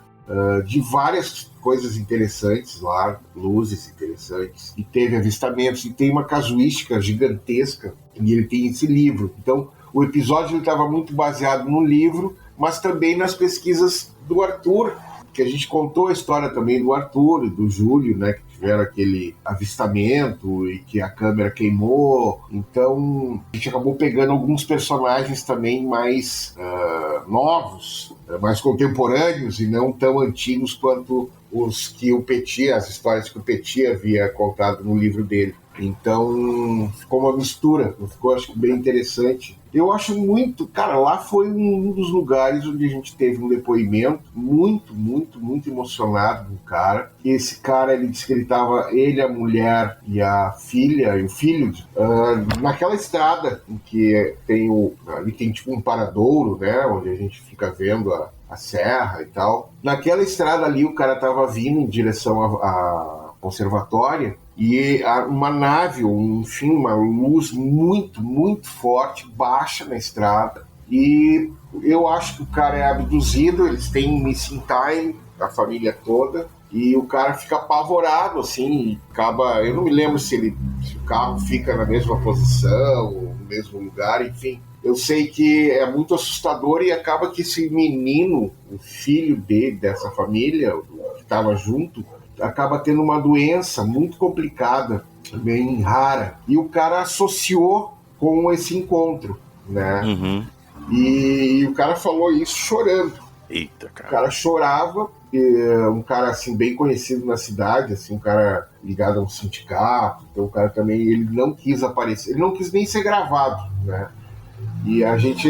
De várias coisas interessantes lá, luzes interessantes, e teve avistamentos, e tem uma casuística gigantesca, e ele tem esse livro. Então, o episódio estava muito baseado no livro, mas também nas pesquisas do Arthur, que a gente contou a história também do Arthur e do Júlio, né, que tiveram aquele avistamento e que a câmera queimou. Então, a gente acabou pegando alguns personagens também mais novos, mais contemporâneos e não tão antigos quanto os que o Petit, as histórias que o Petit havia contado no livro dele. Então, ficou uma mistura, ficou, acho que, bem interessante. Eu acho muito... Cara, lá foi um dos lugares onde a gente teve um depoimento muito, muito, muito emocionado do cara. E esse cara, ele disse que ele estava, ele, a mulher e a filha, e o filho, naquela estrada em que ali tem tipo um paradouro, né, onde a gente fica vendo a serra e tal. Naquela estrada ali, o cara estava vindo em direção à conservatória, e uma nave, enfim, uma luz muito, muito forte, baixa na estrada. E eu acho que o cara é abduzido, eles têm um missing time, a família toda, e o cara fica apavorado, assim, e acaba... Eu não me lembro se o carro fica na mesma posição, no mesmo lugar, enfim. Eu sei que é muito assustador e acaba que esse menino, o filho dele, dessa família, que estava junto, acaba tendo uma doença muito complicada, bem rara. E o cara associou com esse encontro, né? Uhum. E o cara falou isso chorando. Eita, cara. O cara chorava, um cara assim bem conhecido na cidade, assim, um cara ligado a um sindicato. Então o cara também, ele não quis aparecer, ele não quis nem ser gravado, né? E a gente,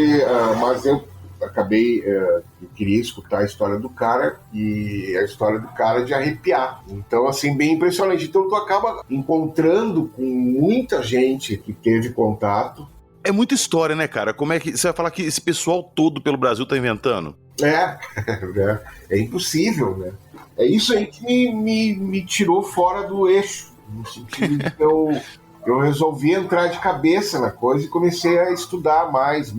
mas eu acabei, eu queria escutar a história do cara, e a história do cara de arrepiar. Então, assim, bem impressionante. Então, tu acaba encontrando com muita gente que teve contato. É muita história, né, cara? Como é que você vai falar que esse pessoal todo pelo Brasil tá inventando? É impossível, né? É isso aí que me tirou fora do eixo, no sentido de que eu resolvi entrar de cabeça na coisa e comecei a estudar mais,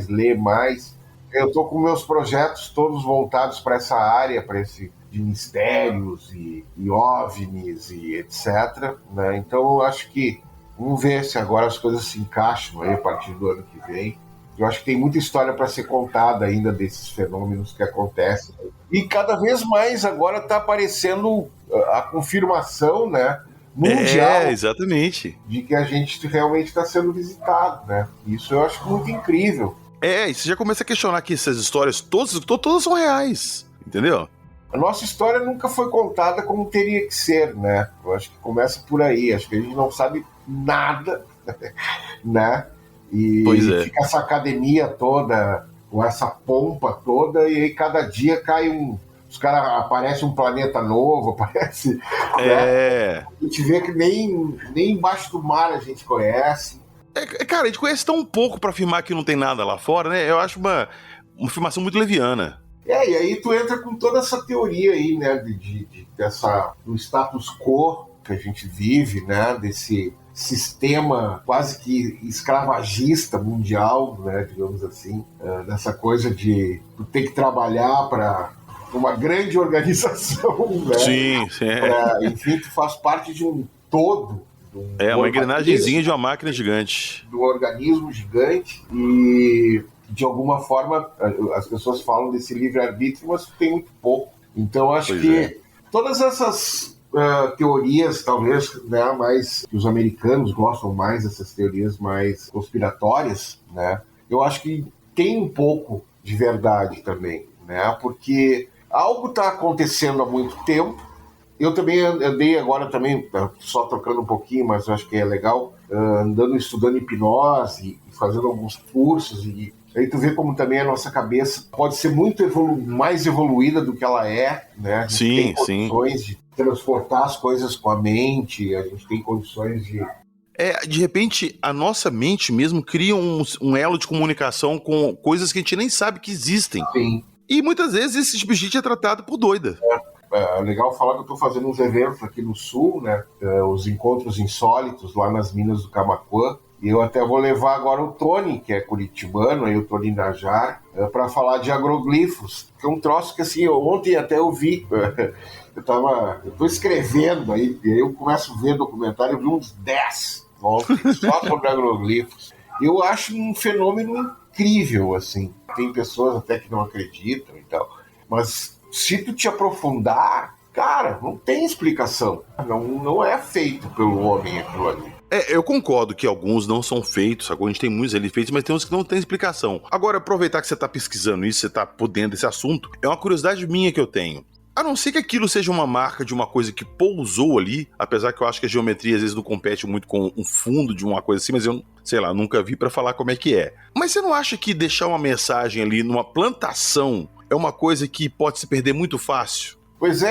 ler mais. Eu tô com meus projetos todos voltados para essa área, para esse de mistérios e OVNIs e etc. Né? Então eu acho que vamos ver se agora as coisas se encaixam aí a partir do ano que vem. Eu acho que tem muita história para ser contada ainda desses fenômenos que acontecem. E cada vez mais agora está aparecendo a confirmação, né, mundial, exatamente, de que a gente realmente está sendo visitado, né? Isso eu acho muito incrível. E você já começa a questionar que essas histórias todas são reais, entendeu? A nossa história nunca foi contada como teria que ser, né? Eu acho que começa por aí. Acho que a gente não sabe nada, né? E fica essa academia toda, com essa pompa toda, e aí cada dia cai os caras, aparece um planeta novo, aparece. Né? A gente vê que nem embaixo do mar a gente conhece. Cara, a gente conhece tão pouco pra afirmar que não tem nada lá fora, né? Eu acho uma afirmação muito leviana. E aí tu entra com toda essa teoria aí, né, do status quo que a gente vive, né, desse sistema quase que escravagista mundial, né, digamos assim, dessa coisa de tu ter que trabalhar para uma grande organização, né? Sim. Enfim, tu faz parte de um todo. Uma engrenagemzinha de uma máquina gigante. De um organismo gigante e, de alguma forma, as pessoas falam desse livre-arbítrio, mas tem muito pouco. Então, acho que todas essas teorias, talvez, né, mais que os americanos gostam mais dessas teorias mais conspiratórias, né? Eu acho que tem um pouco de verdade também, né? Porque algo está acontecendo há muito tempo. Eu também andei agora também, só trocando um pouquinho, mas eu acho que é legal, estudando hipnose e fazendo alguns cursos, e aí tu vê como também a nossa cabeça pode ser muito mais evoluída do que ela é, né? A gente tem condições de transportar as coisas com a mente, a gente tem condições de... De repente, a nossa mente mesmo cria um elo de comunicação com coisas que a gente nem sabe que existem. Sim. E muitas vezes esse tipo de gente é tratado por doida. É legal falar que eu estou fazendo uns eventos aqui no Sul, né? Os encontros insólitos lá nas minas do Camaquã. E eu até vou levar agora o Tony, que é curitibano, aí o Tony Najar, para falar de agroglifos. Que é um troço que, assim, ontem até eu vi. Eu tô escrevendo aí, e aí eu começo a ver documentário, eu vi uns 10 só sobre agroglifos. Eu acho um fenômeno incrível, assim. Tem pessoas até que não acreditam e tal, mas se tu te aprofundar, cara, não tem explicação. Não é feito pelo homem aquilo ali. Eu concordo que alguns não são feitos, a gente tem muitos ali feitos, mas tem uns que não tem explicação. Agora, aproveitar que você tá pesquisando isso, você tá por dentro desse assunto, é uma curiosidade minha que eu tenho. A não ser que aquilo seja uma marca de uma coisa que pousou ali, apesar que eu acho que a geometria às vezes não compete muito com um fundo de uma coisa assim, mas eu, sei lá, nunca vi pra falar como é que é. Mas você não acha que deixar uma mensagem ali numa plantação é uma coisa que pode se perder muito fácil? Pois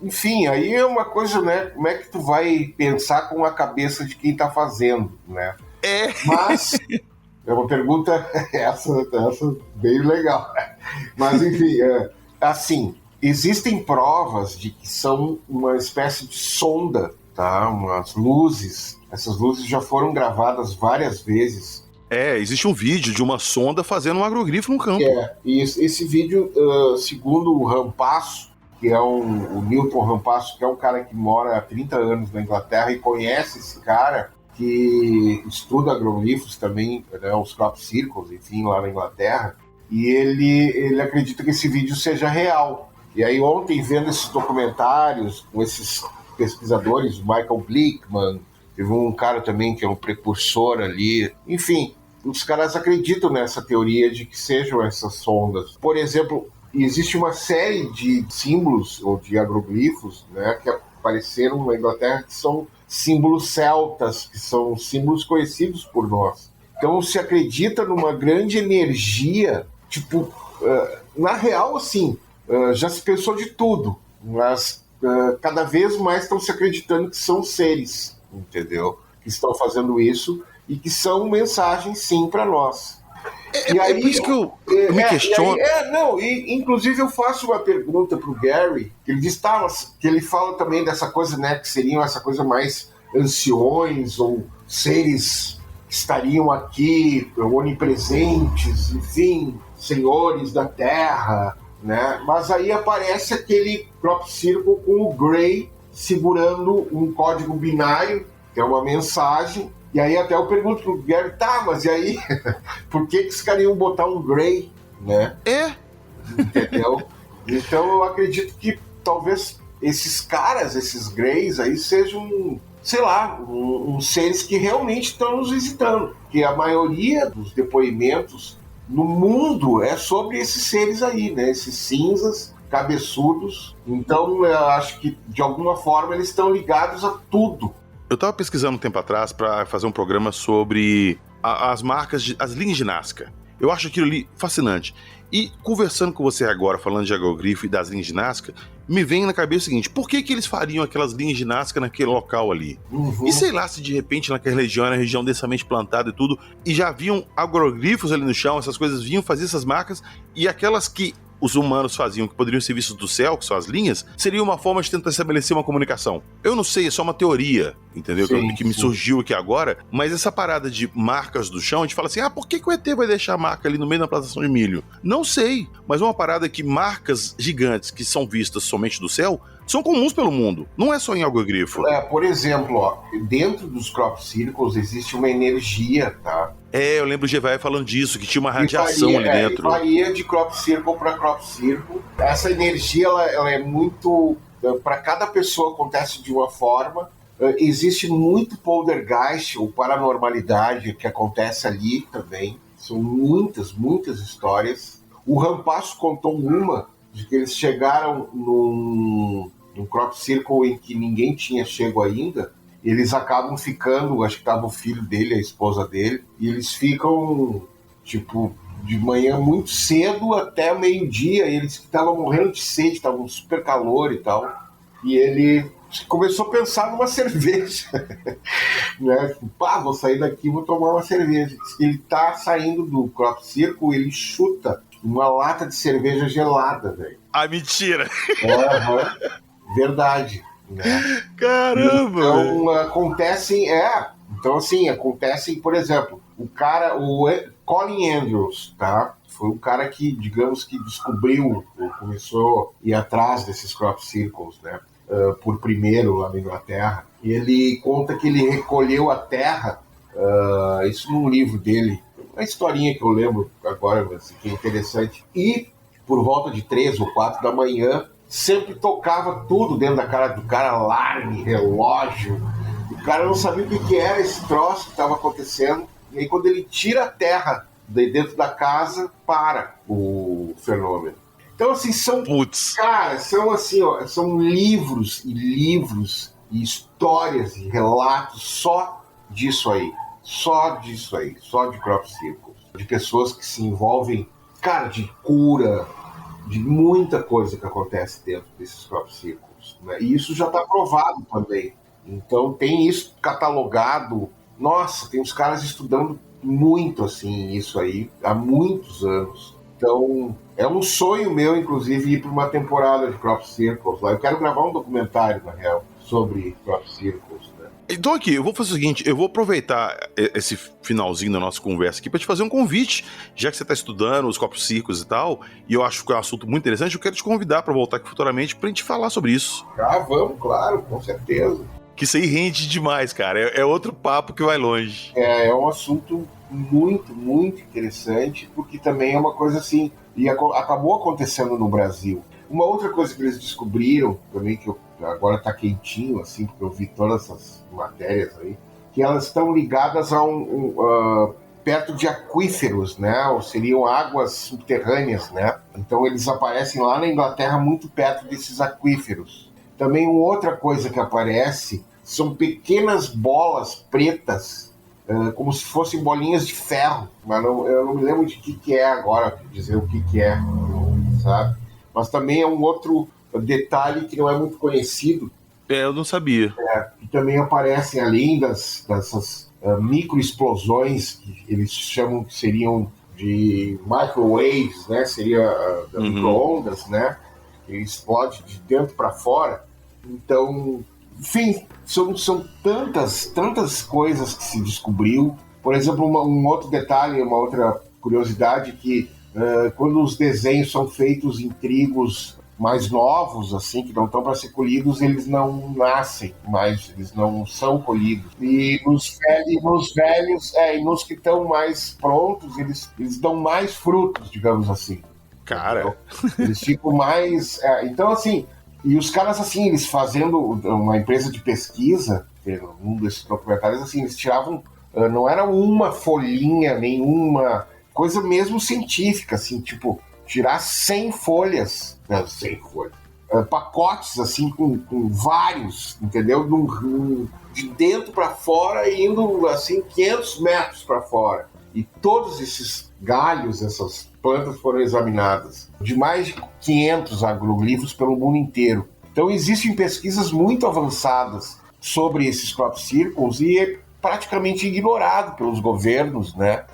enfim, aí é uma coisa, né, como é que tu vai pensar com a cabeça de quem tá fazendo, né? Mas é uma pergunta essa bem legal. Mas enfim, assim, existem provas de que são uma espécie de sonda, tá? Umas luzes. Essas luzes já foram gravadas várias vezes. Existe um vídeo de uma sonda fazendo um agrogrifo no campo. E esse vídeo, segundo o Rampasso, que é o Newton Rampasso, que é um cara que mora há 30 anos na Inglaterra e conhece esse cara, que estuda agroglifos também, né, os crop circles, enfim, lá na Inglaterra, e ele acredita que esse vídeo seja real. E aí ontem, vendo esses documentários com esses pesquisadores, Michael Glickman, teve um cara também que é um precursor ali, enfim, os caras acreditam nessa teoria de que sejam essas sondas. Por exemplo, existe uma série de símbolos ou de agroglifos, né, que apareceram na Inglaterra, que são símbolos celtas, que são símbolos conhecidos por nós, Então se acredita numa grande energia, tipo, na real, assim, já se pensou de tudo, mas cada vez mais estão se acreditando que são seres, entendeu? Que estão fazendo isso e que são mensagens, sim, para nós. E aí, por isso que eu me questiono. Inclusive eu faço uma pergunta pro Gary, que ele diz, que ele fala também dessa coisa, né, que seriam essa coisa mais anciões ou seres que estariam aqui, onipresentes, enfim, senhores da Terra, né? Mas aí aparece aquele Crop Circle com o Grey segurando um código binário, que é uma mensagem. E aí até eu pergunto pro Gary, mas e aí, por que os caras iam botar um Grey, né? Entendeu? Então eu acredito que talvez esses caras, esses Greys aí, sejam, sei lá, uns seres que realmente estão nos visitando. Que a maioria dos depoimentos no mundo é sobre esses seres aí, né? Esses cinzas, cabeçudos. Então eu acho que, de alguma forma, eles estão ligados a tudo. Eu tava pesquisando um tempo atrás para fazer um programa sobre as marcas, as linhas de Nazca. Eu acho aquilo ali fascinante. E conversando com você agora, falando de aerogrifo e das linhas de Nazca, me vem na cabeça o seguinte: por que eles fariam aquelas linhas de Nazca naquele local ali? Uhum. E sei lá se de repente naquela região era região densamente plantada e tudo, e já haviam aerogrifos ali no chão, essas coisas vinham fazer essas marcas, e aquelas que os humanos faziam, que poderiam ser vistos do céu, que são as linhas, seria uma forma de tentar estabelecer uma comunicação. Eu não sei, é só uma teoria, entendeu? Sim, que me surgiu aqui agora, mas essa parada de marcas do chão, a gente fala assim, por que o ET vai deixar a marca ali no meio da plantação de milho? Não sei, mas uma parada que marcas gigantes que são vistas somente do céu, são comuns pelo mundo, não é só em aerogrifo. Por exemplo, dentro dos Crop Circles existe uma energia, tá? Eu lembro o Gevaia falando disso, que tinha uma radiação ali dentro. Varia de Crop Circle para Crop Circle. Essa energia, ela é muito... Para cada pessoa acontece de uma forma. Existe muito poltergeist, ou paranormalidade, que acontece ali também. São muitas, muitas histórias. O Rampasso contou uma, de que eles chegaram num Crop Circle em que ninguém tinha chego ainda. Eles acabam ficando, acho que estava o filho dele, a esposa dele, e eles ficam, tipo, de manhã muito cedo até meio-dia, e eles estavam morrendo de sede, estavam um super calor e tal, e ele começou a pensar numa cerveja, né? Vou sair daqui, vou tomar uma cerveja. Ele tá saindo do Crop Circle, ele chuta uma lata de cerveja gelada, velho. Mentira! Verdade. Né? Caramba! Então acontecem, por exemplo, o Colin Andrews, tá? Foi o cara que, digamos que descobriu, ou começou a ir atrás desses Crop Circles, né? Por primeiro lá na Inglaterra. E ele conta que ele recolheu a terra, isso num livro dele, uma historinha que eu lembro agora, mas que é interessante. E por volta de 3 ou 4 da manhã, sempre tocava tudo dentro da cara do cara, alarme, relógio. O cara não sabia o que era esse troço que estava acontecendo. E aí quando ele tira a terra de dentro da casa, para o fenômeno. Então, assim, são livros e livros e histórias e relatos só disso aí. Só de Crop Circles. De pessoas que se envolvem, de cura, de muita coisa que acontece dentro desses Crop Circles, né? E isso já está provado também. Então tem isso catalogado. Nossa, tem uns caras estudando muito assim isso aí há muitos anos. Então é um sonho meu, inclusive, ir para uma temporada de Crop Circles lá. Eu quero gravar um documentário, na real, sobre Crop Circles, né? Então aqui, eu vou fazer o seguinte, eu vou aproveitar esse finalzinho da nossa conversa aqui para te fazer um convite, já que você está estudando os Crop Circles e tal, e eu acho que é um assunto muito interessante, eu quero te convidar para voltar aqui futuramente pra gente falar sobre isso. Vamos, claro, com certeza. Que isso aí rende demais, cara, é outro papo que vai longe. É um assunto muito, muito interessante, porque também é uma coisa assim, e acabou acontecendo no Brasil. Uma outra coisa que eles descobriram, também que agora está quentinho, assim, porque eu vi todas essas matérias aí, que elas estão ligadas a perto de aquíferos, né? Ou seriam águas subterrâneas, né? Então eles aparecem lá na Inglaterra muito perto desses aquíferos. Também uma outra coisa que aparece são pequenas bolas pretas como se fossem bolinhas de ferro, mas eu não me lembro de que é agora, dizer o que é, sabe? Mas também é um outro detalhe que não é muito conhecido. Eu não sabia. Que também aparecem além dessas microexplosões que eles chamam que seriam de microwaves, né? Seria micro-ondas, né? Que explode de dentro para fora. Então, enfim, são tantas coisas que se descobriu. Por exemplo, um outro detalhe, uma outra curiosidade, que quando os desenhos são feitos em trigos mais novos, assim, que não estão para ser colhidos, eles não nascem mais, eles não são colhidos. E nos velhos, e nos que estão mais prontos, eles dão mais frutos, digamos assim. Cara. Então, eles ficam mais... então, assim, e os caras, assim, eles fazendo uma empresa de pesquisa, um desses documentários, assim, eles tiravam... não era uma folhinha, nenhuma coisa mesmo científica, assim, tipo, tirar 100 folhas, não, 100 folhas, pacotes, assim, com vários, entendeu? De dentro para fora, indo, assim, 500 metros para fora. E todos esses galhos, essas plantas foram examinadas. De mais de 500 agroglifos pelo mundo inteiro. Então, existem pesquisas muito avançadas sobre esses crop circles e é praticamente ignorado pelos governos, né?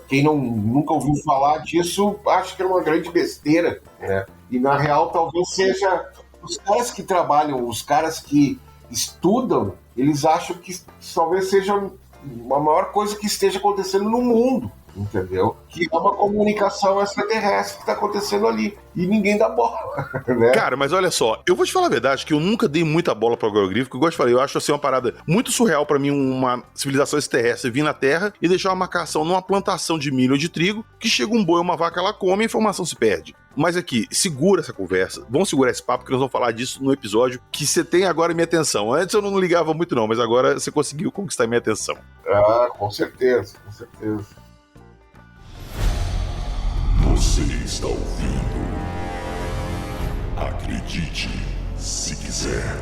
Quem nunca ouviu falar disso acha que é uma grande besteira, né? E na real talvez seja os caras que trabalham, os caras que estudam, eles acham que talvez seja a maior coisa que esteja acontecendo no mundo, entendeu? Que é uma comunicação extraterrestre que está acontecendo ali. E ninguém dá bola, né? Cara, mas olha só, eu vou te falar a verdade que eu nunca dei muita bola pro agroglifo, que eu gosto de falar, eu acho assim uma parada muito surreal pra mim, uma civilização extraterrestre vir na Terra e deixar uma marcação numa plantação de milho ou de trigo, que chega um boi ou uma vaca, ela come e a informação se perde. Mas aqui, segura essa conversa, vamos segurar esse papo, que nós vamos falar disso no episódio que você tem agora minha atenção. Antes eu não ligava muito não, mas agora você conseguiu conquistar minha atenção. Ah, com certeza, com certeza. Você está ouvindo. Acredite, se quiser.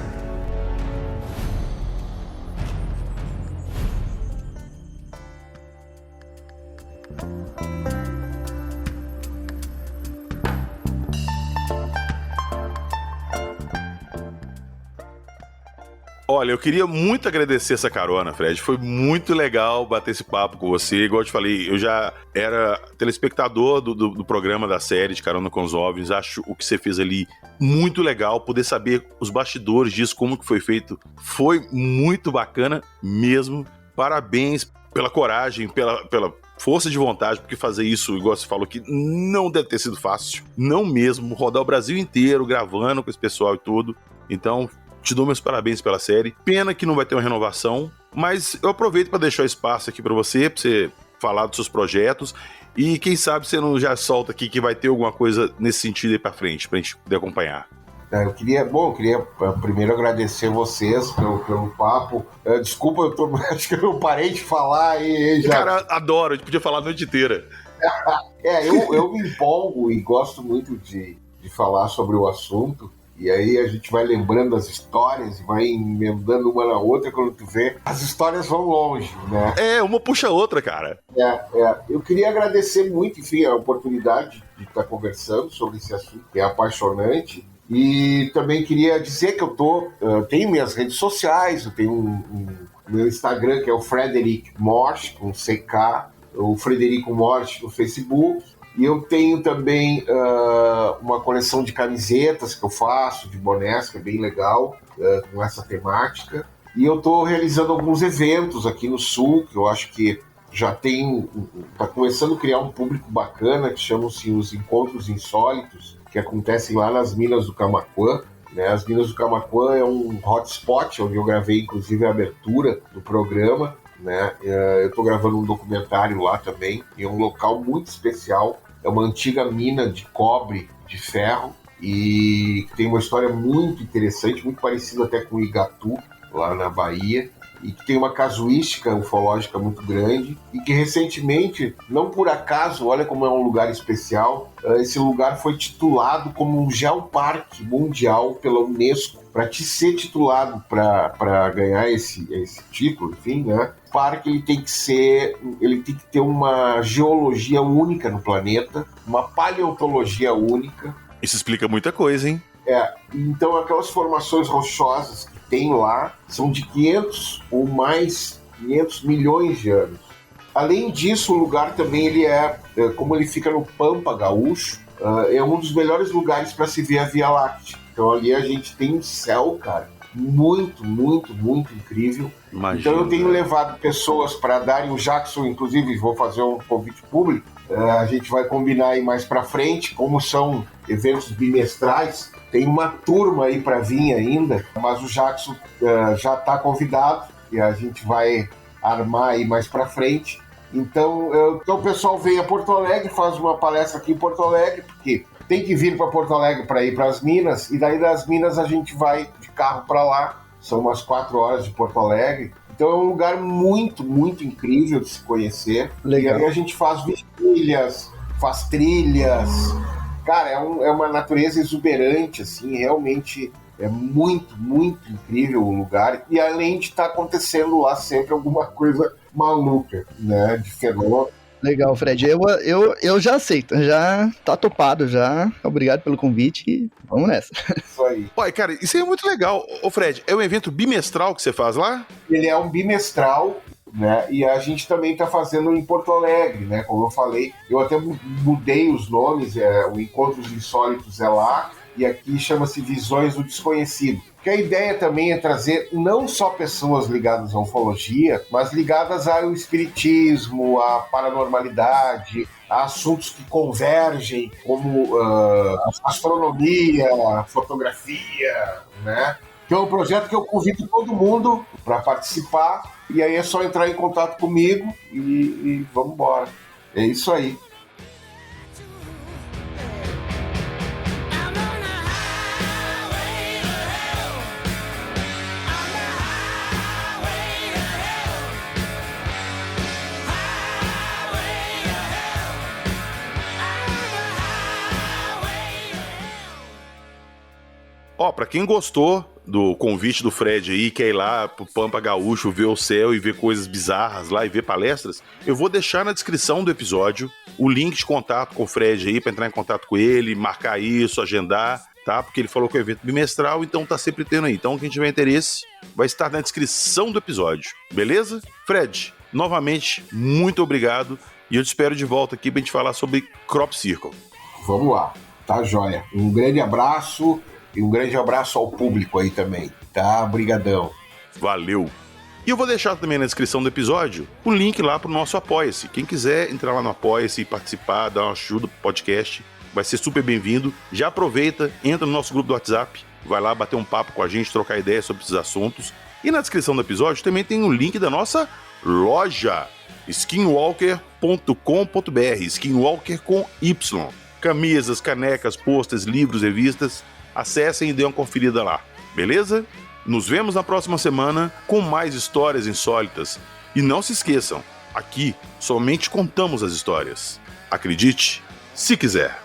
Olha, eu queria muito agradecer essa carona, Fred. Foi muito legal bater esse papo com você. Igual eu te falei, eu já era telespectador do programa da série de Carona com os OVNIs. Acho o que você fez ali muito legal. Poder saber os bastidores disso, como que foi feito, foi muito bacana mesmo. Parabéns pela coragem, pela força de vontade, porque fazer isso, igual você falou, que não deve ter sido fácil. Não mesmo. Rodar o Brasil inteiro, gravando com esse pessoal e tudo. Então... te dou meus parabéns pela série. Pena que não vai ter uma renovação, mas eu aproveito para deixar o espaço aqui para você falar dos seus projetos e quem sabe você não já solta aqui que vai ter alguma coisa nesse sentido aí para frente, pra gente poder acompanhar. Eu queria primeiro agradecer vocês pelo papo. Desculpa, acho que eu não parei de falar e já... Cara, adoro, a gente podia falar a noite inteira. Eu me empolgo e gosto muito de falar sobre o assunto. E aí a gente vai lembrando as histórias e vai emendando uma na outra, quando tu vê, as histórias vão longe, né? Uma puxa a outra, cara. Eu queria agradecer muito, enfim, a oportunidade de estar conversando sobre esse assunto, que é apaixonante. E também queria dizer que eu tenho minhas redes sociais, eu tenho meu Instagram, que é o Frederic Morsch, com CK, o Frederico Morsch no Facebook. E eu tenho também uma coleção de camisetas que eu faço, de bonés, que é bem legal, com essa temática. E eu estou realizando alguns eventos aqui no Sul, que eu acho que já está começando a criar um público bacana, que chamam-se os Encontros Insólitos, que acontecem lá nas Minas do Camaquã. Né? As Minas do Camaquã é um hotspot, onde eu gravei inclusive a abertura do programa. Né? Eu estou gravando um documentário lá também, e é um local muito especial. É uma antiga mina de cobre, de ferro, e tem uma história muito interessante, muito parecida até com o Igatu, lá na Bahia. e que tem uma casuística ufológica muito grande e que recentemente, não por acaso, olha como é um lugar especial, esse lugar foi titulado como um geoparque mundial pela Unesco. Para te ser titulado para ganhar esse título, enfim, né? O parque ele tem que ter uma geologia única no planeta, uma paleontologia única. Isso explica muita coisa, hein? Então aquelas formações rochosas que tem lá são de 500 ou mais 500 milhões de anos. Além disso, o lugar também como ele fica no Pampa Gaúcho, é um dos melhores lugares para se ver a Via Láctea. Então ali a gente tem um céu, cara, muito, muito, muito incrível. Imagina, então eu tenho levado pessoas para darem o Jackson, inclusive vou fazer um convite público. A gente vai combinar aí mais para frente, como são eventos bimestrais. Tem uma turma aí para vir ainda, mas o Jackson já está convidado e a gente vai armar aí mais para frente. Então o pessoal vem a Porto Alegre, faz uma palestra aqui em Porto Alegre, porque tem que vir para Porto Alegre para ir para as Minas, e daí das Minas a gente vai de carro para lá, são umas 4 horas de Porto Alegre. Então é um lugar muito, muito incrível de se conhecer. Legal. E aí a gente faz vigílias, faz trilhas. Cara, é uma natureza exuberante, assim, realmente é muito, muito incrível o lugar. E além de estar acontecendo lá sempre alguma coisa maluca, né, de fenômeno. Legal, Fred. Eu já aceito, já tá topado, já. Obrigado pelo convite e vamos nessa. Isso aí. Pai, cara, isso aí é muito legal. Ô, Fred, é um evento bimestral que você faz lá? Ele é um bimestral, né? E a gente também tá fazendo em Porto Alegre, né? Como eu falei, eu até mudei os nomes, o Encontros Insólitos é lá, e aqui chama-se Visões do Desconhecido. Que a ideia também é trazer não só pessoas ligadas à ufologia, mas ligadas ao espiritismo, à paranormalidade, a assuntos que convergem, como astronomia, fotografia, né? Então é um projeto que eu convido todo mundo para participar, e aí é só entrar em contato comigo e vamos embora. É isso aí. Ó, pra quem gostou do convite do Fred aí, quer ir lá pro Pampa Gaúcho, ver o céu e ver coisas bizarras lá e ver palestras, eu vou deixar na descrição do episódio o link de contato com o Fred aí, pra entrar em contato com ele, marcar isso, agendar, tá? Porque ele falou que é um evento bimestral, então tá sempre tendo aí. Então quem tiver interesse, vai estar na descrição do episódio, beleza? Fred, novamente, muito obrigado e eu te espero de volta aqui pra gente falar sobre Crop Circle. Vamos lá, tá joia. Um grande abraço. E um grande abraço ao público aí também, tá? Brigadão. Valeu! E eu vou deixar também na descrição do episódio o link lá pro nosso Apoia-se. Quem quiser entrar lá no Apoia-se e participar, dar uma ajuda pro podcast, vai ser super bem-vindo. Já aproveita, entra no nosso grupo do WhatsApp, vai lá bater um papo com a gente, trocar ideias sobre esses assuntos. E na descrição do episódio também tem o link da nossa loja, skinwalker.com.br, Skinwalker com Y. Camisas, canecas, posters, livros, revistas. Acessem e dêem uma conferida lá, beleza? Nos vemos na próxima semana com mais histórias insólitas. E não se esqueçam, aqui somente contamos as histórias. Acredite, se quiser.